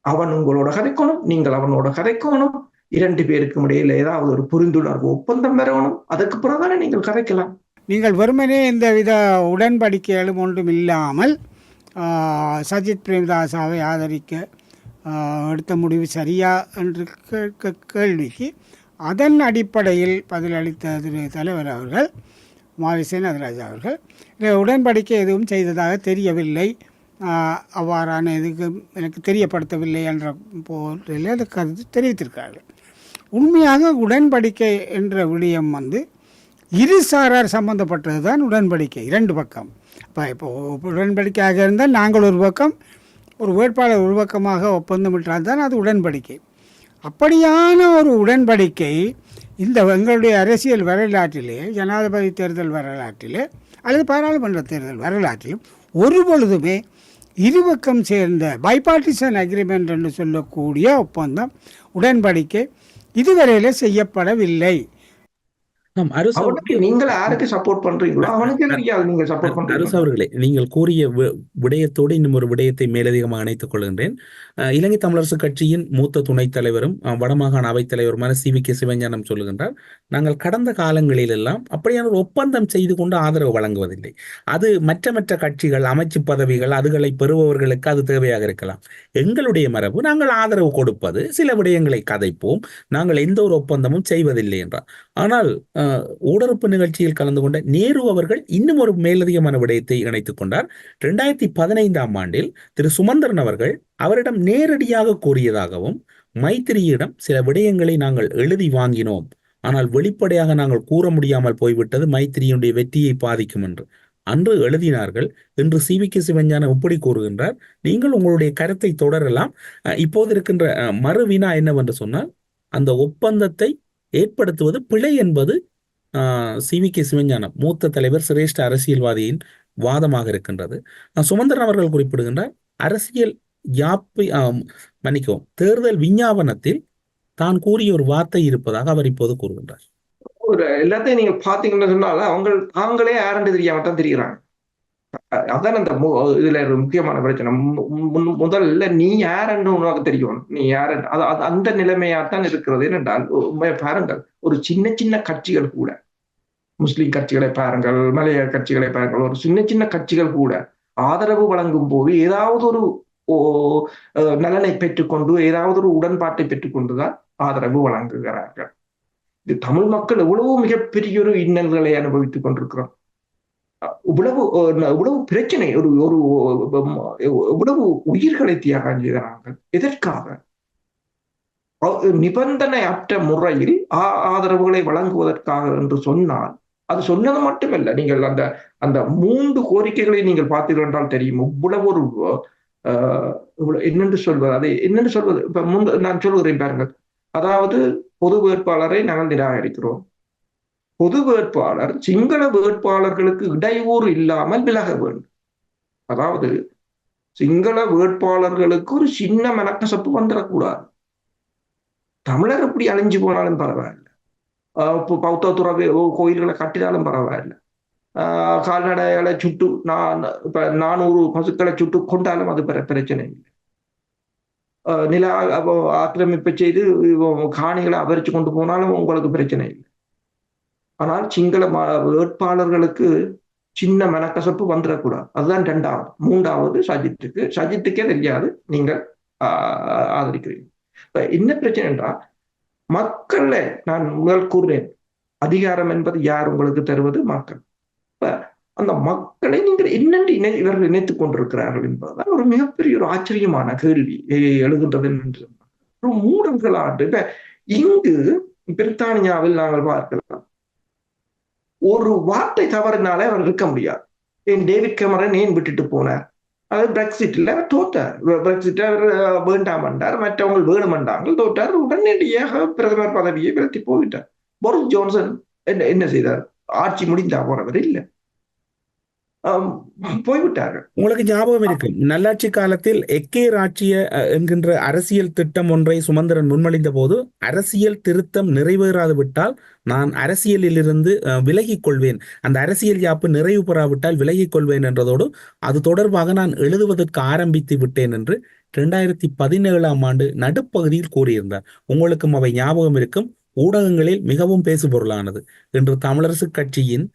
அவன் உங்களோட கதைக்கணும், நீங்கள் அவனோட கதைக்கணும், 2 பேருக்கும் இடையில ஏதாவது ஒரு புரிந்துணர்வு ஒப்பந்தம் வரணும். அதுக்கு பிறகுதானே நீங்கள் கதைக்கலாம்.
நீங்கள் வெறுமனே இந்த வித உடன்படிக்கைகளும் ஒன்றும் இல்லாமல் சஜித் பிரேமதாசாவை ஆதரிக்க எடுத்த முடிவு சரியா என்று கேள்விக்கு அதன் அடிப்படையில் பதிலளித்த தலைவர் அவர்கள், மாவிசை நகராஜா அவர்கள், உடன்படிக்கை எதுவும் செய்ததாக தெரியவில்லை, அவ்வாறான எதுக்கு எனக்கு தெரியப்படுத்தவில்லை என்ற போதில் அது கருத்து தெரிவித்திருக்கிறார்கள். உண்மையாக உடன்படிக்கை என்ற விடயம் இருசாரார் சம்பந்தப்பட்டது தான் உடன்படிக்கை, 2 பக்கம். இப்போ உடன்படிக்கையாக இருந்தால் நாங்கள் ஒரு பக்கம், ஒரு வேட்பாளர் ஒரு பக்கமாக ஒப்பந்தமிட்டால் தான் அது உடன்படிக்கை. அப்படியான ஒரு உடன்படிக்கை இந்த எங்களுடைய அரசியல் வரலாற்றிலே, ஜனாதிபதி தேர்தல் வரலாற்றிலே அல்லது பாராளுமன்ற தேர்தல் வரலாற்றிலும் ஒரு பொழுதுமே இருபக்கம் சேர்ந்த பைபார்ட்டிசன் அக்ரிமெண்ட் என்று சொல்லக்கூடிய ஒப்பந்தம் உடன்படிக்கை இதுவரையில் செய்யப்படவில்லை.
அவனுக்கு நீங்கள் யாருக்கு சப்போர்ட் பண்றீங்களோ அவனுக்கு நீங்க சப்போர்ட் பண்றீங்க.
அரசு அவர்களே, நீங்கள் கூறிய விடயத்தோடு இன்னும் ஒரு விடயத்தை மேலதிகமாக இணைத்துக் கொள்கின்றேன். இலங்கை தமிழரசு கட்சியின் மூத்த துணைத் தலைவரும் வடமாகாண அவைத் தலைவருமான CVK சிவஞானம் சொல்லுகின்றார், நாங்கள் கடந்த காலங்களில் எல்லாம் அப்படியான ஒரு ஒப்பந்தம் செய்து கொண்டு ஆதரவு வழங்குவதில்லை. அது மற்ற கட்சிகள் அமைச்சு பதவிகள் அதுகளை பெறுபவர்களுக்கு அது தேவையாக இருக்கலாம். எங்களுடைய மரபு நாங்கள் ஆதரவு கொடுப்பது, சில விடயங்களை கதைப்போம், நாங்கள் எந்த ஒரு ஒப்பந்தமும் செய்வதில்லை என்றார். ஆனால் ஊடறுப்பு நிகழ்ச்சியில் கலந்து கொண்ட நேரு அவர்கள் இன்னும் ஒரு மேலதிகமான விடயத்தை இணைத்துக் கொண்டார். 2015 ஆண்டில் திரு சுமந்திரன் அவர்கள் அவரிடம் நேரடியாக கூறியதாகவும், மைத்திரியிடம் சில விடயங்களை நாங்கள் எழுதி வாங்கினோம், ஆனால் வெளிப்படையாக நாங்கள் கூற முடியாமல் போய்விட்டது, மைத்திரியினுடைய வெற்றியை பாதிக்கும் என்று அன்று எழுதினார்கள். இன்று CVK சிவஞானம் எப்படி கூறுகின்றார், நீங்கள் உங்களுடைய கருத்தை தொடரலாம். இப்போது இருக்கின்ற மறுவினா என்னவென்று சொன்னால், அந்த ஒப்பந்தத்தை ஏற்படுத்துவது பிழை என்பது CVK சிவஞானம் மூத்த தலைவர் சிரேஷ்ட அரசியல்வாதியின் வாதமாக இருக்கின்றது. சுமந்திரன் அவர்கள் குறிப்பிடுகின்றார், அரசியல் தேர்தல் விஞ்ஞாபனத்தில் தான் கூறிய ஒரு வார்த்தை இருப்பதாக அவர் இப்போது கூறுகின்றார்.
எல்லாத்தையும் நீங்க பாத்தீங்கன்னு சொன்னால தாங்களே யாருன்னு தெரியாம தான் தெரிகிறாங்க. அதான் அந்த இதுல ஒரு முக்கியமான பிரச்சனை. முதல்ல நீ யாருன்னு உனக்கு தெரியும், நீ யாரு, அந்த நிலைமையாத்தான் இருக்கிறது. என்னென்றால் பாருங்கள், ஒரு சின்ன கட்சிகள் கூட, முஸ்லிம் கட்சிகளை பாருங்கள், மலையாள கட்சிகளை பாருங்கள், ஒரு சின்ன கட்சிகள் கூட ஆதரவு வழங்கும் போது ஏதாவது ஒரு நலனை பெற்றுக்கொண்டு ஏதாவது ஒரு உடன்பாட்டை பெற்றுக்கொண்டுதான் ஆதரவு வழங்குகிறார்கள். இது தமிழ் மக்கள் எவ்வளவு மிகப்பெரிய ஒரு இன்னல்களை அனுபவித்துக் கொண்டிருக்கிறோம். இவ்வளவு பிரச்சனை, இவ்வளவு உயிர்களை தியாகம் செய்தார்கள். எதற்காக? நிபந்தனை அற்ற முறையில் ஆதரவுகளை வழங்குவதற்காக என்று சொன்னால், அது சொன்னது மட்டுமல்ல, நீங்கள் அந்த 3 கோரிக்கைகளை நீங்கள் பார்த்தீர்கள் என்றால் தெரியும். இவ்வளவு ஒரு என்னென்று சொல்வது, அதை என்னென்று சொல்வது, இப்ப நான் சொல்லுகிறேன் பாருங்கள். அதாவது பொது வேட்பாளரை நாங்கள் நிராகரிக்கிறோம். பொது வேட்பாளர் சிங்கள வேட்பாளர்களுக்கு இடையூறு இல்லாமல் விலக வேண்டும். அதாவது சிங்கள வேட்பாளர்களுக்கு ஒரு சின்ன மனக்கசப்பு வந்துடக்கூடாது. தமிழர் எப்படி அழிஞ்சு போனாலும் பரவாயில்ல, பௌத்த துறவி கோயில்களை கட்டினாலும் பரவாயில்ல, கால்நடைகளை சுட்டு 400 பசுக்களை சுட்டு கொண்டாலும் அது பிரச்சனை இல்லை. நில ஆக்கிரமிப்பை செய்து காணிகளை அபரிச்சு கொண்டு போனாலும் உங்களுக்கு பிரச்சனை இல்லை. ஆனால் சிங்கள வேட்பாளர்களுக்கு சின்ன மனக்கசப்பு வந்துடக்கூடாது. அதுதான் 2வது. 3வது சஜித்துக்கே தெரியாது நீங்கள் ஆதரிக்கிறீங்க. இப்ப என்ன பிரச்சனை என்றால், மக்களை நான் முதல் கூறுறேன், அதிகாரம் என்பது யார் உங்களுக்கு தருவது? மக்கள். இப்ப அந்த மக்களை நீங்கள் என்னென்று இவர்கள் இணைத்துக் கொண்டிருக்கிறார்கள் என்பதுதான் ஒரு மிகப்பெரிய ஒரு ஆச்சரியமான கேள்வி எழுகின்றது என்று ஒரு மூடர்கள் ஆண்டு. இப்ப இங்கு பிரித்தானியாவில் நாங்கள் பார்க்கலாம், ஒரு வார்த்தை தவறினாலே அவர் இருக்க முடியாது. டேவிட் கேமரன் ஏன் விட்டுட்டு போனார்? அது பிரெக்சிட்ல தோத்தார். பிரெக்சிட் அவர் வேண்டாம் என்றார், மற்றவங்க வேணுமென்றாங்க, தோற்றார். உடனடியாக பிரதமர் பதவியை விலத்தி போயிட்டார். போரிஸ் ஜான்சன் என்ன செய்தார்? ஆட்சி முடிந்தா போறவர் இல்லை, போய்விட்டார்கள்.
உங்களுக்கு ஞாபகம் இருக்கு, நல்லாட்சி காலத்தில் எக்கே ராட்சிய என்கின்ற அரசியல் திட்டம் ஒன்றை சுமந்திரன் முன்மொழிந்த போது, அரசியல் திருத்தம் நிறைவேறாது விட்டால் நான் அரசியலில் இருந்து விலகிக் கொள்வேன், அந்த அரசியல் யாப்பு நிறைவு பெறாவிட்டால் விலகிக் கொள்வேன் என்றதோடு அது தொடர்பாக நான் எழுதுவதற்கு ஆரம்பித்து விட்டேன் என்று 2017 நடுப்பகுதியில் கூறியிருந்தார். உங்களுக்கும் அவை ஞாபகம் இருக்கும். ஊடகங்களில் மிகவும் பேசுபொருளானது. இன்று தமிழரசு கட்சியின்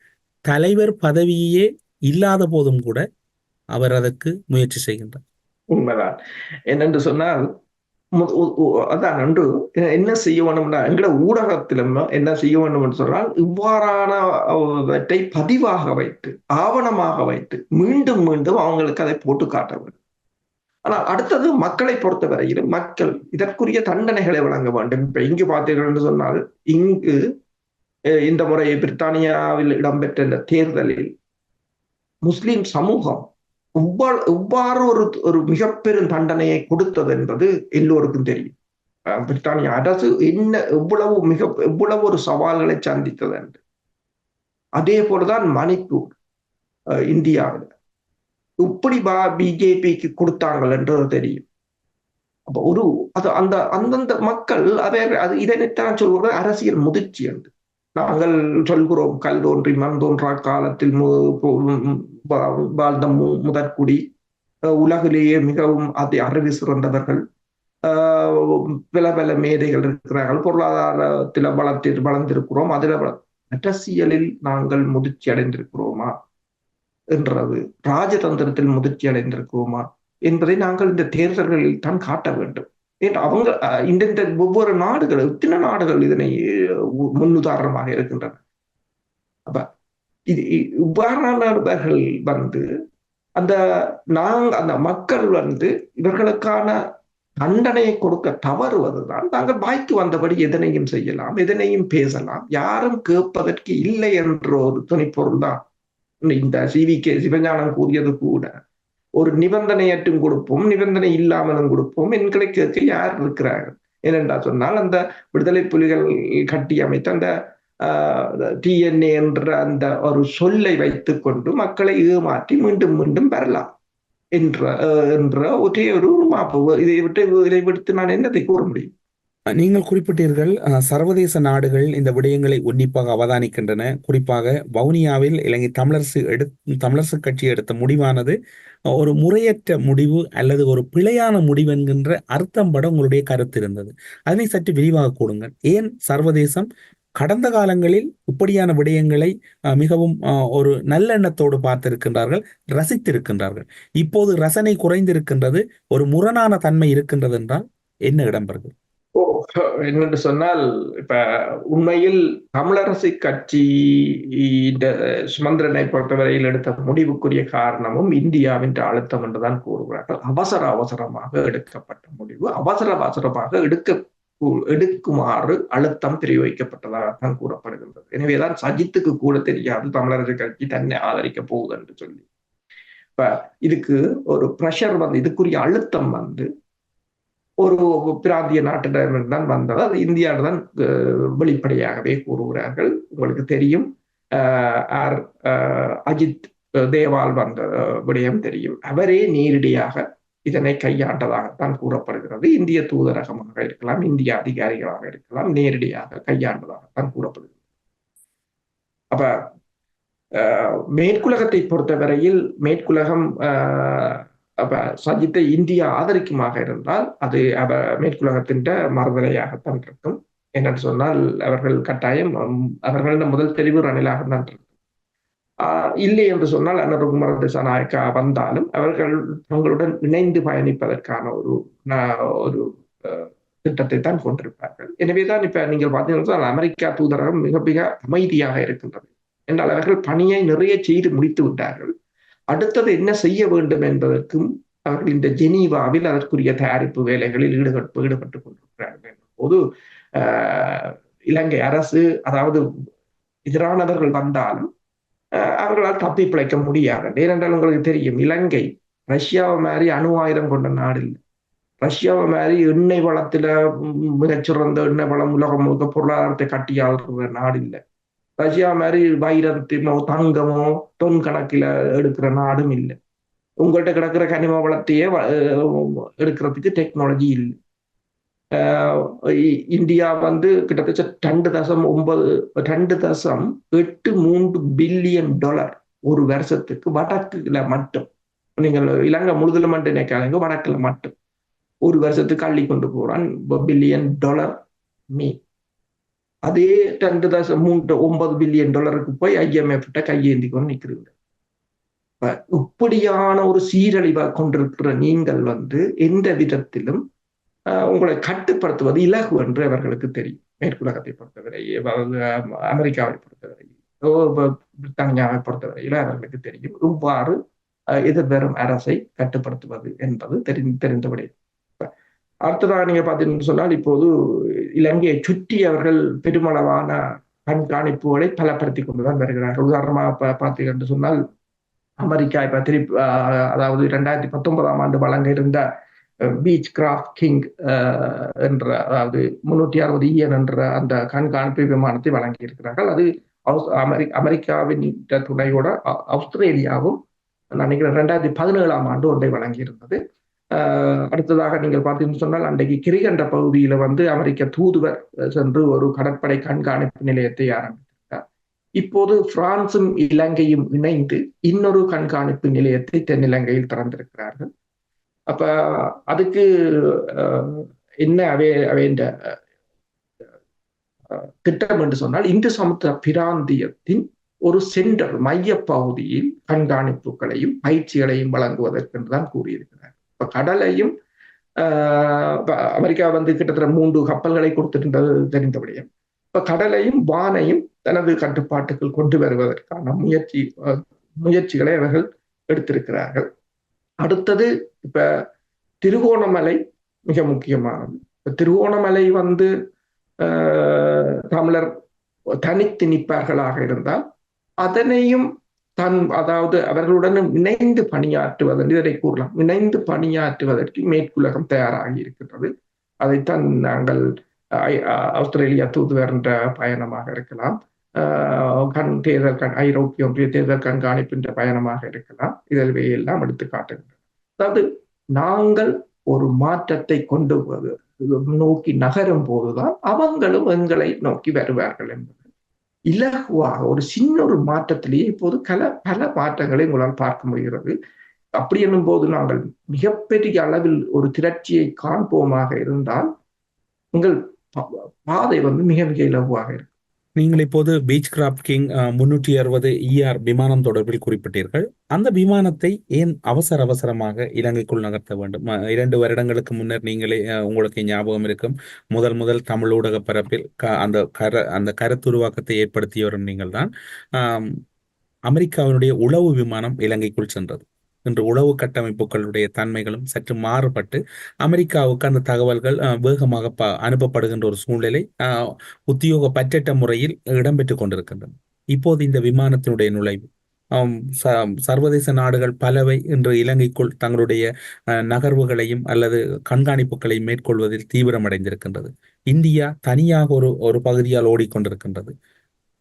தலைவர் பதவியே இல்லாத போதும் கூட அவர் அதற்கு முயற்சி செய்கின்றார்.
உண்மைதான். என்னென்று சொன்னால், அதான் ஒன்று என்ன செய்ய வேண்டும்னா, எங்களை ஊடகத்திலும் என்ன செய்ய வேண்டும் என்று சொன்னால், இவ்வாறானவற்றை பதிவாக வைத்து ஆவணமாக வைத்து மீண்டும் மீண்டும் அவங்களுக்கு அதை போட்டு காட்ட வேண்டும். ஆனால் அடுத்தது மக்களை பொறுத்தவரையிலும் மக்கள் இதற்குரிய தண்டனைகளை வழங்க வேண்டும். இப்ப இங்கு பார்த்தீர்கள் என்று சொன்னால், இங்கு இந்த முறை பிரித்தானியாவில் இடம்பெற்ற இந்த தேர்தலில் முஸ்லிம் சமூகம் இவ்வாறு ஒரு மிகப்பெரும் தண்டனையை கொடுத்தது என்பது எல்லோருக்கும் தெரியும். பிரித்தானிய அரசு எவ்வளவு ஒரு சவால்களை சந்தித்தது என்று. அதே போலதான் மணிப்பூர் இந்தியாவில் இப்படி பிஜேபிக்கு கொடுத்தாங்கன்றது தெரியும். அப்ப அது அந்தந்த மக்கள் அது இதனைத்தான் சொல்வது அரசியல் முதிர்ச்சி என்று நாங்கள் சொல்கிறோம். கல் தோன்றி மண் தோன்றா காலத்தில் வாழ்ந்த முதற்குடி, உலகிலேயே மிகவும் அறிவு சிறந்தவர்கள், பல பல மேதைகள் இருக்கிறார்கள், பொருளாதாரத்தில் வளர்ந்திருக்கிறோம், அதில் அரசியலில் நாங்கள் முதிர்ச்சி அடைந்திருக்கிறோமா என்றது, ராஜதந்திரத்தில் முதிர்ச்சி அடைந்திருக்கிறோமா என்பதை நாங்கள் இந்த தேர்தல்களில் தான் காட்ட வேண்டும். அவங்க இந்த ஒவ்வொரு நாடுகள், எத்தனை நாடுகள் இதனை முன்னுதாரணமாக இருக்கின்றன. அப்ப இது இவ்வாறானவர்கள் அந்த மக்கள் இவர்களுக்கான தண்டனையை கொடுக்க தவறுவதுதான். நாங்கள் வாய்க்கு வந்தபடி எதனையும் செய்யலாம், எதனையும் பேசலாம், யாரும் கேட்பதற்கு இல்லை என்ற ஒரு துணைப்பொருள் தான் இந்த சிவஞானம் கூறியது கூட. ஒரு நிபந்தனையற்றும் கொடுப்போம், நிபந்தனை இல்லாமலும் கொடுப்போம், என்களை கேட்க யார் இருக்கிறார்கள்? ஏனென்றா சொன்னால் அந்த விடுதலை புலிகள் கட்டி அமைத்த அந்த டிஎன்ஏ என்ற அந்த ஒரு சொல்லை வைத்துக் கொண்டு மக்களை ஏமாற்றி மீண்டும் மீண்டும் பெறலாம் என்ற ஒரே ஒரு மாப்பு. இதை விடுத்து நான் என்னத்தை கூற முடியும்?
நீங்கள் குறிப்பிட்டீர்கள், சர்வதேச நாடுகள் இந்த விடயங்களை உன்னிப்பாக அவதானிக்கின்றன. குறிப்பாக வவுனியாவில் இலங்கை தமிழரசு கட்சி எடுத்த முடிவானது ஒரு முறையற்ற முடிவு அல்லது ஒரு பிழையான முடிவு என்கின்ற அர்த்தம் பட உங்களுடைய கருத்து இருந்தது. அதனை சற்று விரிவாக கூடுங்கள். ஏன் சர்வதேசம் கடந்த காலங்களில் இப்படியான விடயங்களை மிகவும் ஒரு நல்லெண்ணத்தோடு பார்த்திருக்கின்றார்கள், ரசித்திருக்கின்றார்கள். இப்போது ரசனை குறைந்திருக்கின்றது, ஒரு முரணான தன்மை இருக்கின்றது என்றால் என்ன இடம்பெறுது?
என்னென்று சொன்னால், இப்ப உண்மையில் தமிழரசு கட்சி சுமந்திரனை பொறுத்தவரையில் எடுத்த முடிவுக்குரிய காரணமும் இந்தியாவின் அழுத்தம் என்றுதான் கூறுகிறார்கள். அவசரமாக எடுக்கப்பட்ட முடிவு, அவசரமாக எடுக்குமாறு அழுத்தம் பிரயோகிக்கப்பட்டதாகத்தான் கூறப்படுகின்றது. எனவேதான் சஜித்துக்கு கூட தெரியாது தமிழரசு கட்சி தன்னை ஆதரிக்க போகுது என்று சொல்லி. இப்ப இதுக்கு ஒரு பிரஷர் இதுக்குரிய அழுத்தம் ஒரு பிராந்திய நாட்டிடமிருந்தான் வந்தது. அது இந்தியாவில்தான் வெளிப்படையாகவே கூறுகிறார்கள். உங்களுக்கு தெரியும், அஜித் தேவால் வந்த விடயம் தெரியும். அவரே நேரடியாக இதனை கையாண்டதாகத்தான் கூறப்படுகிறது. இந்திய தூதரகமாக இருக்கலாம், இந்திய அதிகாரிகளாக இருக்கலாம், நேரடியாக கையாண்டதாகத்தான் கூறப்படுகிறது. அப்ப மேற்குலகத்தை பொறுத்தவரையில் மேற்குலகம் அப்ப சஜித்தை இந்தியா ஆதரிக்குமாக இருந்தால் அது மேற்குலகத்தின் மறுதலையாகத்தான் இருக்கும். என்னென்னு சொன்னால், அவர்கள் கட்டாயம் அவர்கள முதல் தெளிவு ரணிலாகத்தான் இருக்கும். இல்லை என்று சொன்னால் அனுரகுமார திசாநாயக்கா வந்தாலும் அவர்கள் தங்களுடன் இணைந்து பயணிப்பதற்கான ஒரு திட்டத்தை தான் கொண்டிருப்பார்கள். எனவேதான் இப்ப நீங்கள் பார்த்தீங்கன்னா அமெரிக்கா தூதரகம் மிக மிக அமைதியாக இருக்கின்றது. என்றால் அவர்கள் பணியை நிறைய செய்து முடித்து விட்டார்கள். அடுத்தது என்ன செய்ய வேண்டும் என்பதற்கும் அவர்கள் இந்த ஜெனீவாவில் அதற்குரிய தயாரிப்பு வேலைகளில் ஈடுபட்டுக் கொண்டிருக்கிறார்கள். போது இலங்கை அரசு, அதாவது எதிரானவர்கள் வந்தாலும் அவர்களால் தப்பி பிழைக்க முடியாது. ஏனென்றால் உங்களுக்கு தெரியும், இலங்கை ரஷ்யாவை மாதிரி அணு ஆயுதம் கொண்ட நாடு இல்லை. ரஷ்யாவை மாதிரி எண்ணெய் வளத்துல மிகச்சிறந்த எண்ணெய் வளம் உலகம் முழுக்க பொருளாதாரத்தை கட்டியாளுற நாடு இல்லை. ரஷ்யா மாதிரி வைரத்தினோ தங்கமோ தொன் கணக்கில எடுக்கிற நாடும் இல்லை. உங்கள்கிட்ட கிடக்கிற கனிம வளத்தையே எடுக்கிறதுக்கு டெக்னாலஜி இல்லை. இந்தியா கிட்டத்தட்ட $2.83 பில்லியன் ஒரு வருஷத்துக்கு வடக்குல மட்டும், நீங்கள் இலங்கை முழுதுல மட்டும் நினைக்காதீங்க, வடக்குல மட்டும் ஒரு வருஷத்துக்கு அள்ளி கொண்டு போறான் $1 பில்லியன் மீ. அதே $2.39 பில்லியன் போய் IMF கையேந்தி கொண்டு நிற்கிறீங்க. இப்படியான ஒரு சீரழிவை கொண்டிருக்கிற நீங்கள் எந்த விதத்திலும் உங்களை கட்டுப்படுத்துவது இலகு என்று அவர்களுக்கு தெரியும். மேற்குலகத்தை பொறுத்தவரை, அமெரிக்காவை பொறுத்தவரை, பிரித்தானியாவை பொறுத்தவரையில அவர்களுக்கு தெரியும் இவ்வாறு எதிர்வரும் அரசை கட்டுப்படுத்துவது என்பது தெரிந்தபடி. அடுத்ததாக நீங்க பார்த்தீங்கன்னு சொன்னால், இப்போது இலங்கையை சுற்றி அவர்கள் பெருமளவான கண்காணிப்புகளை பலப்படுத்திக் கொண்டுதான் வருகிறார்கள். உதாரணமாக பார்த்தீங்கன்னு சொன்னால், அமெரிக்கா இப்ப அதாவது 2019ஆம் ஆண்டு வழங்க இருந்த பீச் கிராஃப்ட் கிங் என்ற, அதாவது 360 என்ற அந்த கண்காணிப்பு விமானத்தை வழங்கி இருக்கிறார்கள். அது அமெரிக்காவின் துணையோட ஆஸ்திரேலியாவும் நான் நினைக்கிறேன் 2017ஆம் ஆண்டு ஒன்றை வழங்கியிருந்தது. அடுத்ததாக நீங்கள் பார்த்தீங்கன்னு சொன்னால் அன்றைக்கு கிரிகண்ட பகுதியில வந்து அமெரிக்க தூதுவர் சென்று ஒரு கடற்படை கண்காணிப்பு நிலையத்தை ஆரம்பித்திருக்கிறார். இப்போது பிரான்சும் இலங்கையும் இணைந்து இன்னொரு கண்காணிப்பு நிலையத்தை தென்னிலங்கையில் திறந்திருக்கிறார்கள். அப்ப அதுக்கு என்ன அவைன்ற திட்டம் என்று சொன்னால் இந்து சமுத்திர பிராந்தியத்தின் ஒரு சென்டர் மைய பகுதியில் கண்காணிப்புகளையும் பயிற்சிகளையும் வழங்குவதற்கு தான் கூறியிருக்கிறார். இப்ப கடலையும் அமெரிக்கா வந்து கிட்டத்தட்ட 3 கப்பல்களை கொடுத்திருந்தது தெரிந்தபடியும் இப்ப கடலையும் வானையும் தனது கட்டுப்பாட்டுக்குள் கொண்டு வருவதற்கான முயற்சிகளை அவர்கள் எடுத்திருக்கிறார்கள். அடுத்தது இப்ப திருகோணமலை மிக முக்கியமானது. திருகோணமலை வந்து தமிழர் தனித்து நிற்பார்களாக இருந்தால் அதனையும் அதாவது அவர்களுடன் இணைந்து பணியாற்றுவதென்று இதை கூறலாம். இணைந்து பணியாற்றுவதற்கு மேற்குலகம் தயாராகி இருக்கின்றது. அதைத்தான் நாங்கள் ஆஸ்திரேலியா தூதுவர் என்ற பயணமாக இருக்கலாம், ஐரோப்பிய ஒன்றிய தேர்தல் கண்காணிப்பு பயணமாக இருக்கலாம். இதில் எல்லாம் எடுத்து காட்டுகின்றன. அதாவது நாங்கள் ஒரு மாற்றத்தை கொண்டு நோக்கி நகரும் போதுதான் அவங்களும் எங்களை நோக்கி வருவார்கள் என்பது இலகுவாக ஒரு சின்ன ஒரு மாற்றத்திலேயே இப்போது பல மாற்றங்களை உங்களால் பார்க்க முடிகிறது. அப்படி என்னும் போது நாங்கள் மிகப்பெரிய அளவில் ஒரு திரட்சியை காண்போமாக இருந்தால் உங்கள் பாதை வந்து மிக மிக இலகுவாக இருக்கும்.
நீங்கள் இப்போது பீச் கிராஃப்ட் கிங் 360 ER விமானம் தொடர்பில் குறிப்பிட்டீர்கள். அந்த விமானத்தை ஏன் அவசரமாக இலங்கைக்குள் நகர்த்த வேண்டும்? 2 வருடங்களுக்கு முன்னர் நீங்களே உங்களுக்கு ஞாபகம் இருக்கும், முதல் தமிழ் ஊடக பரப்பில் அந்த கருத்துருவாக்கத்தை ஏற்படுத்தியவரும் நீங்கள் தான். அமெரிக்காவினுடைய உளவு விமானம் இலங்கைக்குள் சென்றது. இன்று உளவு கட்டமைப்புகளுடைய தன்மைகளும் சற்று மாறுபட்டு அமெரிக்காவுக்கு அந்த தகவல்கள் வேகமாக அனுப்பப்படுகின்ற ஒரு சூழ்நிலை உத்தியோகப்பற்ற முறையில் இடம்பெற்றுக் கொண்டிருக்கின்றன. இப்போது இந்த விமானத்தினுடைய நுழைவு சர்வதேச நாடுகள் பலவை இன்று இலங்கைக்குள் தங்களுடைய நகர்வுகளையும் அல்லது கண்காணிப்புகளையும் மேற்கொள்வதில் தீவிரமடைந்திருக்கின்றது. இந்தியா தனியாக ஒரு பகுதியால் ஓடிக்கொண்டிருக்கின்றது.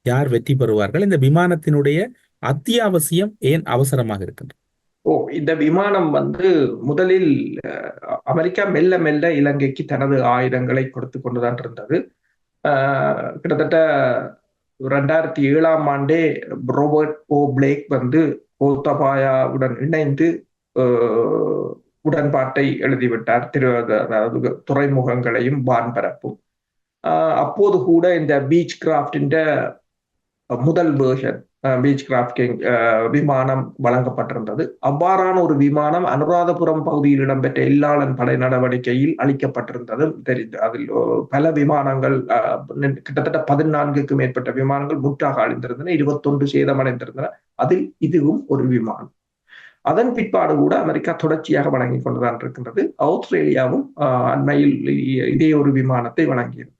யார் வெற்றி பெறுவார்கள்? இந்த விமானத்தினுடைய அத்தியாவசியம் ஏன் அவசரமாக இருக்கின்றது?
இந்த விமானம் வந்து முதலில் அமெரிக்கா மெல்ல மெல்ல இலங்கைக்கு தனது ஆயுதங்களை கொடுத்து கொண்டுதான் இருந்தது. கிட்டத்தட்ட 2007ஆம் ஆண்டே ரோபர்ட் பிளேக் வந்து கோத்தபாயாவுடன் இணைந்து உடன்பாட்டை எழுதிவிட்டார். அதாவது துறைமுகங்களையும் வான்பரப்பும். அப்போது கூட இந்த பீச் கிராஃப்டின் முதல் வேர்ஷன் பீச் கிராஃப்டிங் விமானம் வழங்கப்பட்டிருந்தது. அவ்வாறான ஒரு விமானம் அனுராதபுரம் பகுதியில் இடம்பெற்ற எல்லாளன் படை நடவடிக்கையில் அளிக்கப்பட்டிருந்தது தெரிந்து. அதில் பல விமானங்கள் கிட்டத்தட்ட 14க்கும் மேற்பட்ட விமானங்கள் முற்றாக அழிந்திருந்தன, 21 சேதமடைந்திருந்தன. அதில் இதுவும் ஒரு விமானம். அதன் பிற்பாடு கூட அமெரிக்கா தொடர்ச்சியாக வழங்கி கொண்டுதான் இருக்கின்றது. ஆஸ்திரேலியாவும் அண்மையில் இதே ஒரு விமானத்தை வழங்கியிருந்தது.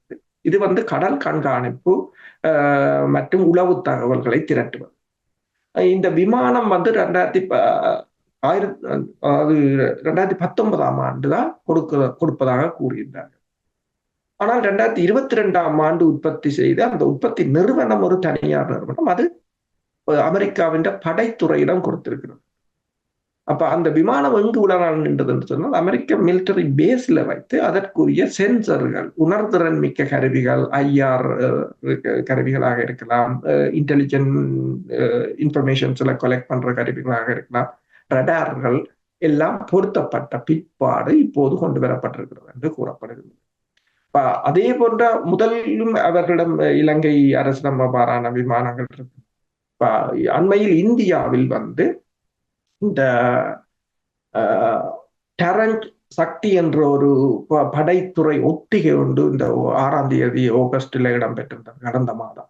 இது வந்து கடல் கண்காணிப்பு மற்றும் உளவு தகவல்களை திரட்டுவது. இந்த விமானம் வந்து 2019ஆம் ஆண்டு தான் கொடுப்பதாக கூறியிருந்தார்கள். ஆனால் 2022ஆம் ஆண்டு உற்பத்தி செய்த அந்த உற்பத்தி நிறுவனம் ஒரு தனியார் நிறுவனம், அது அமெரிக்காவின் படைத்துறையிடம் கொடுத்திருக்கிறது. அப்ப அந்த விமானம் எங்கு உடனாக நின்றது என்று சொன்னால் அமெரிக்க மிலிட்டரி பேஸ்ல வைத்து அதற்குரிய சென்சர்கள், உணர்திறன் மிக்க கருவிகள், IR கருவிகளாக இருக்கலாம், இன்டெலிஜென்ட் இன்ஃபர்மேஷன்ஸ்ல கலெக்ட் பண்ற கருவிகளாக இருக்கலாம், ரடார்கள் எல்லாம் பொருத்தப்பட்ட பிற்பாடு இப்போது கொண்டு வரப்பட்டிருக்கிறது என்று கூறப்படுகிறது. அதே போன்ற முதலிலும் அவர்களிடம் இலங்கை அரசிடம் அவ்வாறான விமானங்கள் இருக்கு. அண்மையில் இந்தியாவில் வந்து இந்த டரண்ட் சக்தி என்ற ஒரு படைத்துறை ஒத்திகை ஒன்று இந்த 6ஆம் தேதி ஆகஸ்டில் இடம்பெற்றிருந்தது கடந்த மாதம்.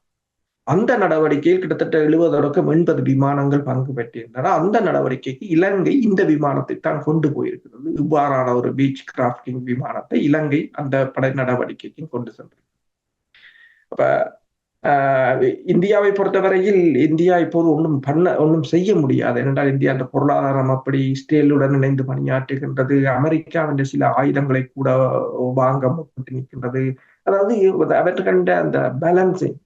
அந்த நடவடிக்கையில் கிட்டத்தட்ட 70-80 விமானங்கள் பங்கு பெற்றிருந்தன. அந்த நடவடிக்கைக்கு இலங்கை இந்த விமானத்தை தான் கொண்டு போயிருக்கிறது. இவ்வாறான ஒரு பீச் கிராஃப்டிங் விமானத்தை இலங்கை அந்த படை நடவடிக்கைக்கு கொண்டு சென்றது. அப்ப இந்தியாவை பொறுத்தவரையில் இந்தியா இப்போது ஒன்றும் செய்ய முடியாது. ஏனென்றால் இந்தியா அந்த பொருளாதாரம் அப்படி இஸ்ரேலுடன் இணைந்து பணியாற்றுகின்றது. அமெரிக்காவின் சில ஆயுதங்களை கூட வாங்க முற்பட்டு நிற்கின்றது. அதாவது அவற்றை கண்ட அந்த பேலன்சிங்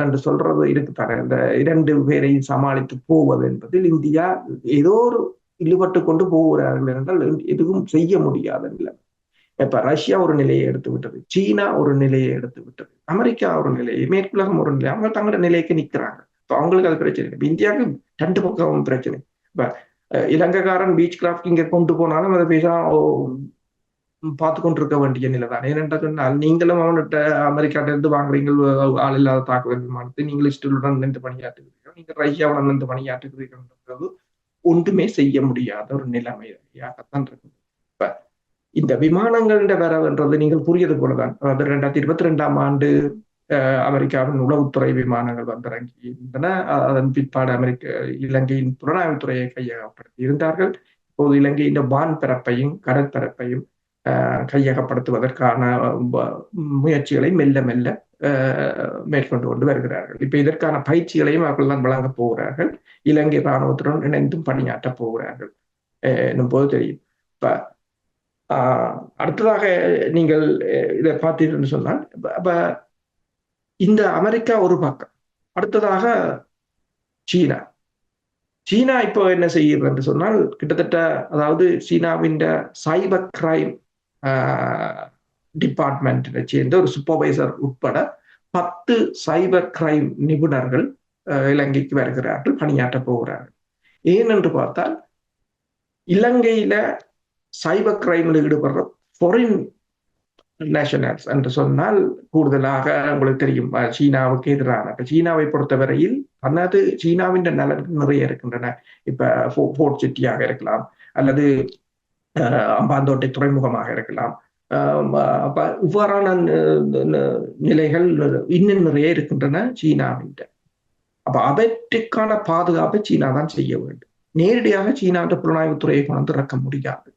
என்று சொல்றது இருக்குத்தானே, இந்த இரண்டு பேரையும் சமாளித்து போவது என்பதில் இந்தியா ஏதோ ஒரு இழுபட்டு கொண்டு போகிறார்கள் என்றால் எதுவும் செய்ய முடியாத நிலை. இப்ப ரஷ்யா ஒரு நிலையை எடுத்து விட்டது, சீனா ஒரு நிலையை எடுத்து விட்டது, அமெரிக்கா ஒரு நிலையை, மேற்குலகம் ஒரு நிலை, அவங்க தங்களோட நிலைக்கு நிற்கிறாங்க. இப்ப அவங்களுக்கு அது பிரச்சனை இல்லை. இந்தியாவுக்கு ரெண்டு பக்கம் பிரச்சனை. இப்ப இலங்கைக்காரன் பீச் கிராஃப்ட் இங்க கொண்டு போனாலும் அதை பேச பார்த்து கொண்டிருக்க வேண்டிய நிலை தான். ஏனென்ற சொன்னால் நீங்களும் அவன்கிட்ட அமெரிக்காட்ட இருந்து வாங்குறீங்க ஆள் இல்லாத தாக்குதல் விமானத்தை, நீங்கள் இஸ்ரேலுடன் நின்று பணியாற்றுகிறீர்கள், நீங்கள் ரஷ்யாவுடன் நின்று பணியாற்றுகிறீர்கள், ஒன்றுமே செய்ய முடியாத ஒரு நிலைமையாகத்தான் இருக்கு. இப்ப இந்த விமானங்கள வரவுன்றது நீங்கள் புரியது போலதான். அதாவது 2022 அமெரிக்காவின் உளவுத்துறை விமானங்கள் வந்திறங்கி இருந்தன. அதன் பிற்பாடு இலங்கையின் புலனாய்வுத்துறையை கையகப்படுத்தி இருந்தார்கள். இப்போது இலங்கையின் வான்பரப்பையும் கடற்பரப்பையும் கையகப்படுத்துவதற்கான முயற்சிகளை மெல்ல மெல்ல மேற்கொண்டு கொண்டு வருகிறார்கள். இப்ப இதற்கான பயிற்சிகளையும் அவர்கள் தான் வழங்க போகிறார்கள். இலங்கை இராணுவத்துடன் இணைந்தும் பணியாற்ற போகிறார்கள் என்னும் போது தெரியும். இப்ப அடுத்ததாக நீங்கள் இதை பார்த்தீங்கன்னு சொன்னால், அப்ப இந்த அமெரிக்கா ஒரு பக்கம், அடுத்ததாக சீனா இப்போ என்ன செய்யுது என்று சொன்னால், கிட்டத்தட்ட அதாவது சீனாவின் சைபர் கிரைம் டிபார்ட்மெண்ட்டை சேர்ந்த ஒரு சூப்பர்வைசர் உட்பட 10 சைபர் கிரைம் நிபுணர்கள் இலங்கைக்கு வருகிறார்கள், பணியாற்ற போகிறார்கள். ஏனென்று பார்த்தால், இலங்கையில சைபர் கிரைமில் ஈடுபடுற ஃபாரின் நேஷனல்ஸ் என்று சொன்னால் கூடுதலாக உங்களுக்கு தெரியும் சீனாவுக்கு எதிரான. இப்ப சீனாவை பொறுத்தவரையில் அதாவது சீனாவின் நலன் நிறைய இருக்கின்றன. இப்ப போர்ட் சிட்டியாக இருக்கலாம், அல்லது அம்பாந்தோட்டை துறைமுகமாக இருக்கலாம். இவ்வாறான நிலைகள் இன்னும் நிறைய இருக்கின்றன சீனாவின். அப்ப அவற்றுக்கான பாதுகாப்பை சீனா தான் செய்ய வேண்டும். நேரடியாக சீனாவின் புலனாய்வுத்துறையை கொண்டு இறக்க முடியாது.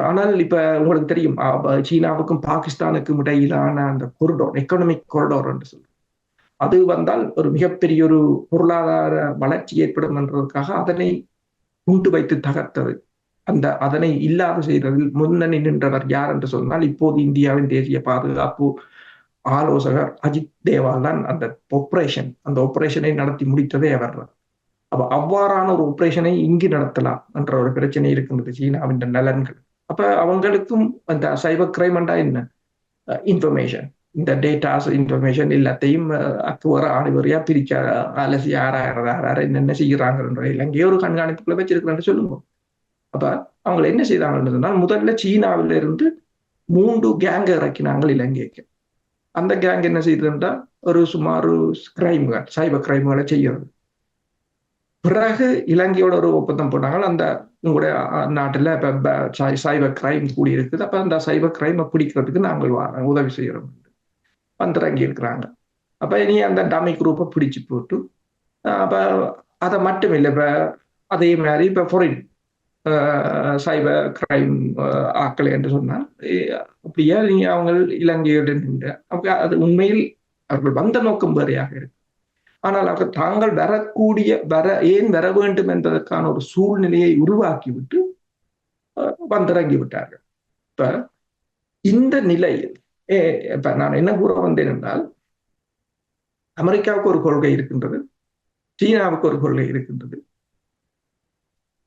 ஆனால் இப்ப உங்களுக்கு தெரியும், சீனாவுக்கும் பாகிஸ்தானுக்கும் இடையிலான அந்த கொரிடோர், எக்கனாமிக் கொரிடோர் என்று சொல்றோம், அது வந்தால் ஒரு மிகப்பெரிய ஒரு பொருளாதார வளர்ச்சி ஏற்படும் என்றதற்காக அதனை குண்டு வைத்து தகர்த்தது. அதனை இல்லாத செய்ததில் முன்னணி நின்றவர் யார் என்று சொன்னால், இப்போது இந்தியாவின் தேசிய பாதுகாப்பு ஆலோசகர் அஜித் தேவால் தான் அந்த ஆபரேஷனை நடத்தி முடித்ததே அவர். அப்ப அவ்வாறான ஒரு ஆபரேஷனை இங்கு நடத்தலாம் என்ற ஒரு பிரச்சனை இருக்கின்றது சீனாவின் நலன்கள். அப்ப அவங்களுக்கும் அந்த சைபர் கிரைம் என்ன இன்ஃபர்மேஷன், இந்த டேட்டாஸ் இன்ஃபர்மேஷன் எல்லாத்தையும் அக்குவர ஆணிவரையா பிரிக்க அலசி ஆறாயிரம் என்னென்ன செய்கிறாங்க இலங்கையே ஒரு கண்காணிப்புக்குள்ள வச்சிருக்கிறேன்னு சொல்லுங்க. அப்ப அவங்க என்ன செய்தாங்கன்னு சொன்னால், முதல்ல சீனாவில இருந்து 3 கேங்க இறக்கினாங்க இலங்கைக்கு. அந்த கேங் என்ன செய்யுதுன்றா ஒரு சுமார் கிரைம்கள், சைபர் கிரைம்களை செய்யறது. பிறகு இலங்கையோட ஒரு ஒப்பந்தம் போட்டாங்க, அந்த உங்களுடைய நாட்டுல இப்ப சைபர் கிரைம் கூடி இருக்குது, அப்ப அந்த சைபர் கிரைமை பிடிக்கிறதுக்கு நாங்கள் உதவி செய்யறோம் வந்துறங்கி இருக்கிறாங்க. அப்ப இனி அந்த டமி குரூப்பை பிடிச்சு போட்டு, அப்ப அதை மட்டும் இல்லை, இப்ப அதே மாதிரி இப்ப ஃபாரின் சைபர் கிரைம் ஆக்கள் என்று சொன்னால் அப்படியே நீங்க அவங்க இலங்கையுடன் அது உண்மையில் அவர்கள் வந்த நோக்கம் வேறையாக இருக்கு. ஆனால் அவர்கள் தாங்கள் ஏன் வர வேண்டும் என்பதற்கான ஒரு சூழ்நிலையை உருவாக்கிவிட்டு வந்திறங்கி விட்டார்கள். இப்ப இந்த நிலையில் இப்ப நான் என்ன கூற வந்தேன் என்றால், அமெரிக்காவுக்கு ஒரு கொள்கை இருக்கின்றது, சீனாவுக்கு ஒரு கொள்கை இருக்கின்றது.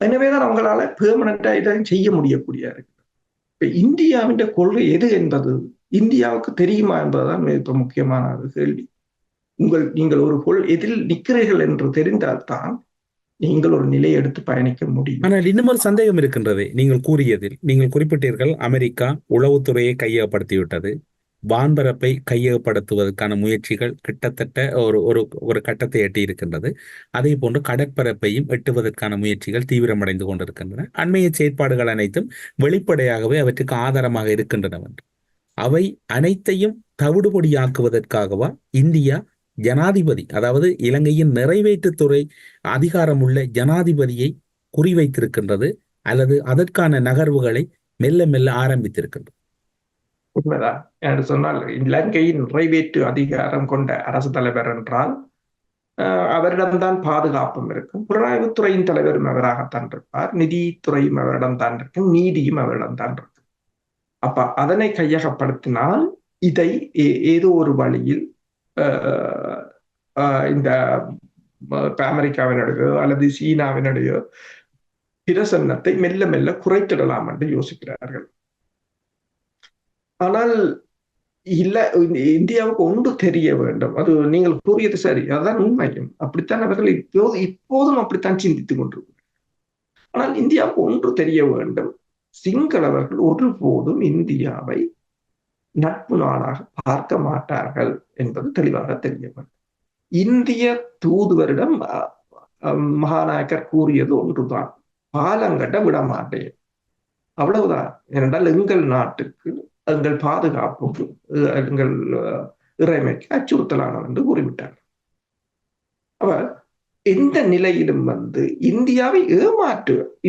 எனவேதான் அவங்களால பெர்மனண்டா இதை செய்ய முடியக்கூடிய இருக்கு. இப்ப இந்தியாவின் கொள்கை எது என்பது இந்தியாவுக்கு தெரியுமா என்பதுதான் இப்ப முக்கியமான ஒரு கேள்வி. நீங்கள் ஒரு எதில் நிற்கிறீர்கள் என்று தெரிந்தால்தான் நீங்கள் ஒரு நிலையை எடுத்து பயணிக்க முடியும்.
ஆனால் இன்னும் ஒரு சந்தேகம் இருக்கின்றது. நீங்கள் கூறியதில் நீங்கள் குறிப்பிட்டீர்கள், அமெரிக்கா உளவுத்துறையை கையகப்படுத்திவிட்டது, வான்பரப்பை கையகப்படுத்துவதற்கான முயற்சிகள் கிட்டத்தட்ட ஒரு கட்டத்தை எட்டி இருக்கின்றது. அதே போன்று கடற்பரப்பையும் எட்டுவதற்கான முயற்சிகள் தீவிரமடைந்து கொண்டிருக்கின்றன. அண்மைய செயற்பாடுகள் அனைத்தும் வெளிப்படையாகவே அவற்றுக்கு ஆதாரமாக இருக்கின்றன. அவை அனைத்தையும் தவிடுபொடியாக்குவதற்காகவா இந்தியா ஜனாதிபதி, அதாவது இலங்கையின் நிறைவேற்றுத்துறை அதிகாரமுள்ள ஜனாதிபதியை குறிவைத்திருக்கின்றது, அல்லது அதற்கான நகர்வுகளை மெல்ல மெல்ல ஆரம்பித்திருக்கின்றது?
உண்மைதான் என்று சொன்னால், இலங்கையின் நிறைவேற்று அதிகாரம் கொண்ட அரசு தலைவர் என்றால் அவரிடம்தான் பாதுகாப்பும் இருக்கும், புலனாய்வுத்துறையின் தலைவரும் அவராகத்தான் இருப்பார், நிதித்துறையும் அவரிடம்தான் இருக்கும், நீதியும் அவரிடம்தான் இருக்கும். அப்ப அதனை கையகப்படுத்தினால் இதை ஏதோ ஒரு வழியில் இந்த அமெரிக்காவினுடையோ அல்லது சீனாவினுடையோ பிரசன்னத்தை மெல்ல மெல்ல குறைத்திடலாம் என்று யோசிக்கிறார்கள். ஆனால் இல்ல, இந்தியாவுக்கு ஒன்று தெரிய வேண்டும். அது நீங்கள் கூறியது சரி, அதுதான் உண்மையும். அப்படித்தான் அவர்கள் இப்போதும் அப்படித்தான் சிந்தித்துக் கொண்டிருக்கிறார்கள். ஆனால் இந்தியாவுக்கு ஒன்று தெரிய வேண்டும், சிங்களவர்கள் ஒருபோதும் இந்தியாவை நட்பு நாடாக பார்க்க மாட்டார்கள் என்பது தெளிவாக தெரிய வேண்டும். இந்திய தூதுவரிடம் மகாநாயக்கர் கூறியது ஒன்றுதான், பாலங்கட்ட விட மாட்டேன், அவ்வளவுதான். ஏனென்றால் எங்கள் நாட்டுக்கு, எங்கள் பாதுகாப்புக்கு, எங்கள் இறைமைக்கு அச்சுறுத்தலானது என்று கூறிவிட்டார். அவர் எந்த நிலையிலும் இந்தியாவை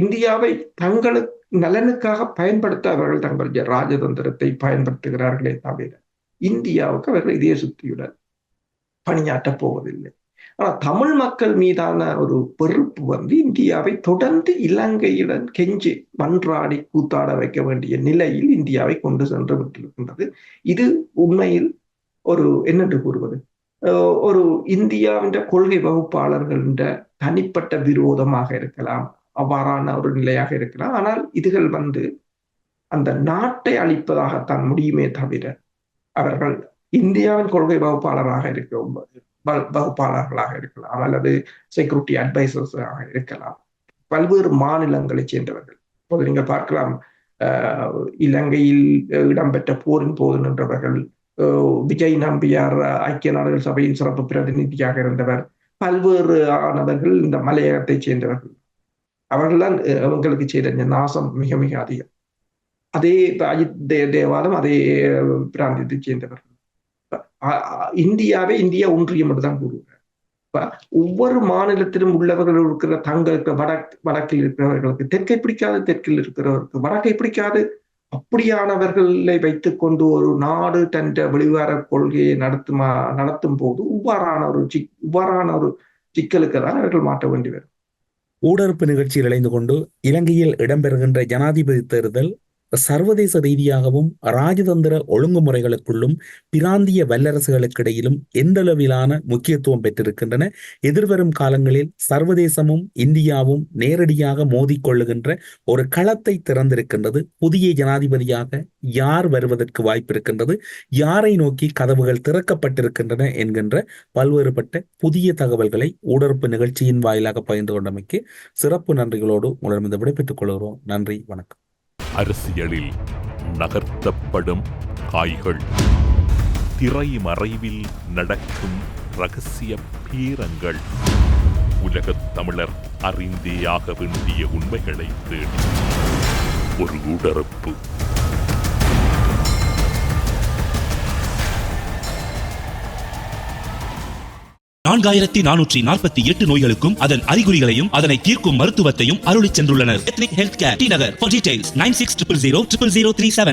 இந்தியாவை தங்களுக்கு நலனுக்காக பயன்படுத்த அவர்கள் தங்கள் ராஜதந்திரத்தை பயன்படுத்துகிறார்களே தவிர இந்தியாவுக்கு அவர்கள் இதே சுத்தியுடன் பணியாற்றப் போவதில்லை. ஆனால் தமிழ் மக்கள் மீதான ஒரு வெறுப்பு இந்தியாவை தொடர்ந்து இலங்கையுடன் கெஞ்சி மன்றாடி கூத்தாட வைக்க வேண்டிய நிலையில் இந்தியாவை கொண்டு சென்று விட்டிருக்கின்றது. இது உண்மையில் ஒரு என்னென்று கூறுவது, ஒரு இந்தியாவின் கொள்கை வகுப்பாளர்கள் தனிப்பட்ட விரோதமாக இருக்கலாம், அவ்வாறான ஒரு நிலையாக இருக்கலாம். ஆனால் இதுகள் அந்த நாட்டை அழிப்பதாகத்தான் முடியுமே தவிர அவர்கள் இந்தியாவின் கொள்கை வகுப்பாளர்களாக இருக்கலாம் அல்லது செக்யூரிட்டி அட்வைசர்ஸாக இருக்கலாம், பல்வேறு மாநிலங்களைச் சேர்ந்தவர்கள். இப்போது நீங்கள் பார்க்கலாம், இலங்கையில் இடம்பெற்ற போரின் போது நின்றவர்கள், விஜய் நம்பியார் ஐக்கிய நாடுகள் சபையின் சிறப்பு பிரதிநிதியாக இருந்தவர், பல்வேறு ஆனவர்கள் இந்த மலையகத்தைச் சேர்ந்தவர்கள். அவர்கள்தான் அவங்களுக்கு செய்த நாசம் மிக மிக அதிகம். அதே அஜித் தேவாலும் அதே பிராந்தியத்தை சேர்ந்தவர்கள். இந்தியா ஒன்றியம் என்றுதான் கூறுகிறார். ஒவ்வொரு மாநிலத்திலும் உள்ளவர்கள் இருக்கிற தங்களுக்கு வடக்கில் இருக்கிறவர்களுக்கு தெற்கை பிடிக்காது, தெற்கில் இருக்கிறவர்களுக்கு வடக்கை பிடிக்காது. அப்படியானவர்களை வைத்துக் கொண்டு ஒரு நாடு தன் வெளிவார கொள்கையை நடத்தும் போது இவ்வாறான ஒரு சிக்கலுக்கு தான் அவர்கள் மாற்ற வேண்டி வரும்.
ஊடறுப்பு நிகழ்ச்சியில் இணைந்து கொண்டு இலங்கையில் இடம்பெறுகின்ற ஜனாதிபதி தேர்தல் சர்வதேச ரீதியாகவும் ராஜதந்திர ஒழுங்குமுறைகளுக்குள்ளும் பிராந்திய வல்லரசுகளுக்கிடையிலும் எந்தளவிலான முக்கியத்துவம் பெற்றிருக்கின்றன. எதிர்வரும் காலங்களில் சர்வதேசமும் இந்தியாவும் நேரடியாக மோதிக்கொள்ளுகின்ற ஒரு களத்தை திறந்திருக்கின்றது. புதிய ஜனாதிபதியாக யார் வருவதற்கு வாய்ப்பு இருக்கின்றது, யாரை நோக்கி கதவுகள் திறக்கப்பட்டிருக்கின்றன என்கின்ற பல்வேறுபட்ட புதிய தகவல்களை ஊடறுப்பு நிகழ்ச்சியின் வாயிலாக பகிர்ந்து கொண்டமைக்கு சிறப்பு நன்றிகளோடு உங்களிடம் விடைபெற்றுக் கொள்கிறோம். நன்றி, வணக்கம்.
அரசியலில் நகர்த்தப்படும் காய்கள், திரைமறைவில் நடக்கும் இரகசிய பேரங்கள், உலகத் தமிழர் அறிந்தேயாக வேண்டிய உண்மைகளை தேடி ஒரு ஊடறுப்பு.
4448 நோய்களுக்கும் அதன் அறிகுறிகளையும் அதனை தீர்க்கும் மருத்துவத்தையும் அருளிச் சென்றுள்ளனர். Ethnic health care, T Nagar. For details 96000037.